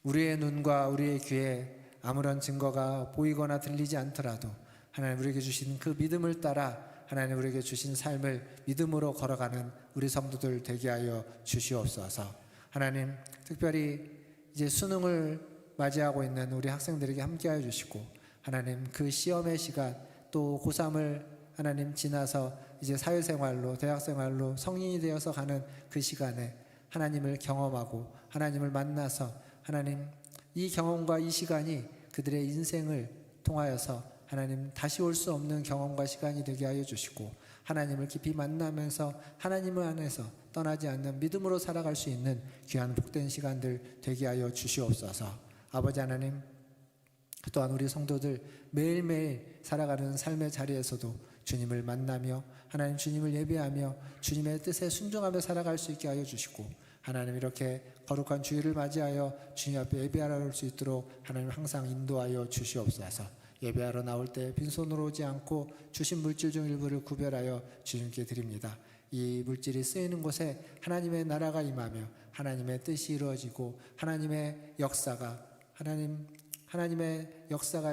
우리의 눈과 우리의 귀에 아무런 증거가 보이거나 들리지 않더라도 하나님 우리에게 주신 그 믿음을 따라 하나님 우리에게 주신 삶을 믿음으로 걸어가는 우리 성도들 되게 하여 주시옵소서. 하나님, 특별히 이제 수능을 맞이하고 있는 우리 학생들에게 함께하여 주시고 하나님 그 시험의 시간 또 고3을 하나님 지나서 이제 사회생활로 대학생활로 성인이 되어서 가는 그 시간에 하나님을 경험하고 하나님을 만나서 하나님 이 경험과 이 시간이 그들의 인생을 통하여서 하나님 다시 올 수 없는 경험과 시간이 되게 하여 주시고 하나님을 깊이 만나면서 하나님을 안에서 떠나지 않는 믿음으로 살아갈 수 있는 귀한 복된 시간들 되게 하여 주시옵소서. 아버지 하나님, 또한 우리 성도들 매일매일 살아가는 삶의 자리에서도 주님을 만나며 하나님 주님을 예배하며 주님의 뜻에 순종하며 살아갈 수 있게 하여 주시고 하나님 이렇게 거룩한 주일을 맞이하여 주님 앞에 예배하러 올 수 있도록 하나님 항상 인도하여 주시옵소서. 예배하러 나올 때 빈손으로 오지 않고 주신 물질 중 일부를 구별하여 주님께 드립니다. 이 물질이 쓰이는 곳에 하나님의 나라가 임하며 하나님의 뜻이 이루어지고 하나님의 역사가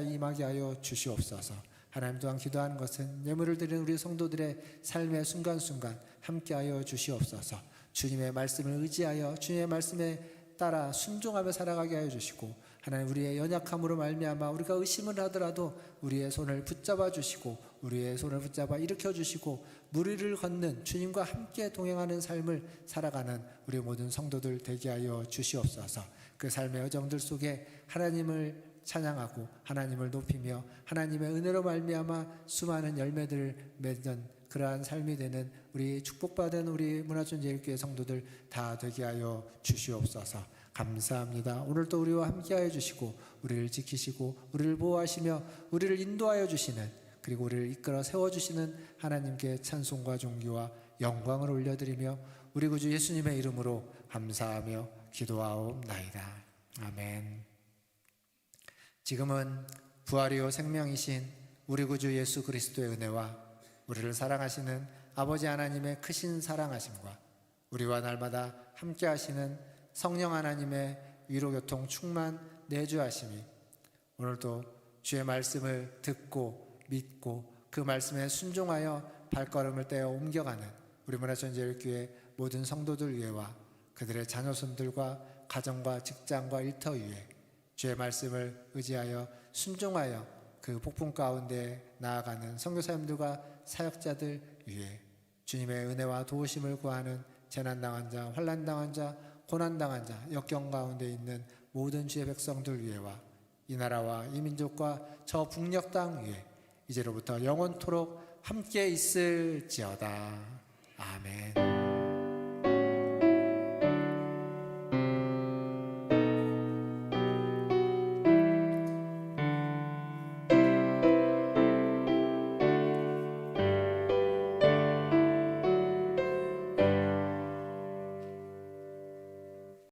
임하게 하여 주시옵소서. 하나님 또한 기도하는 것은 예물을 드리는 우리 성도들의 삶의 순간순간 함께하여 주시옵소서. 주님의 말씀을 의지하여 주님의 말씀에 따라 순종하며 살아가게 하여 주시고 하나님 우리의 연약함으로 말미암아 우리가 의심을 하더라도 우리의 손을 붙잡아 주시고 우리의 손을 붙잡아 일으켜 주시고 물 위를 걷는 주님과 함께 동행하는 삶을 살아가는 우리 모든 성도들 되게 하여 주시옵소서. 그 삶의 여정들 속에 하나님을 찬양하고 하나님을 높이며 하나님의 은혜로 말미암아 수많은 열매들을 맺는 그러한 삶이 되는 우리 축복받은 우리 문화촌제일교회 성도들 다 되게 하여 주시옵소서. 감사합니다. 오늘도 우리와 함께하여 주시고 우리를 지키시고 우리를 보호하시며 우리를 인도하여 주시는 그리고 우리를 이끌어 세워주시는 하나님께 찬송과 존귀와 영광을 올려드리며 우리 구주 예수님의 이름으로 감사하며 기도하옵나이다. 아멘. 지금은 부활이요 생명이신 우리 구주 예수 그리스도의 은혜와 우리를 사랑하시는 아버지 하나님의 크신 사랑하심과 우리와 날마다 함께 하시는 성령 하나님의 위로교통 충만 내주하심이 오늘도 주의 말씀을 듣고 믿고 그 말씀에 순종하여 발걸음을 떼어 옮겨가는 우리 문화촌제일교회 모든 성도들 위에와 그들의 자녀손들과 가정과 직장과 일터 위에 주의 말씀을 의지하여 순종하여 그 폭풍 가운데 나아가는 선교사님들과 사역자들 위해 주님의 은혜와 도우심을 구하는 재난당한 자, 환난당한 자, 고난당한 자, 역경 가운데 있는 모든 주의 백성들 위에와 이 나라와 이 민족과 저 북녘 땅 위에 이제로부터 영원토록 함께 있을지어다. 아멘.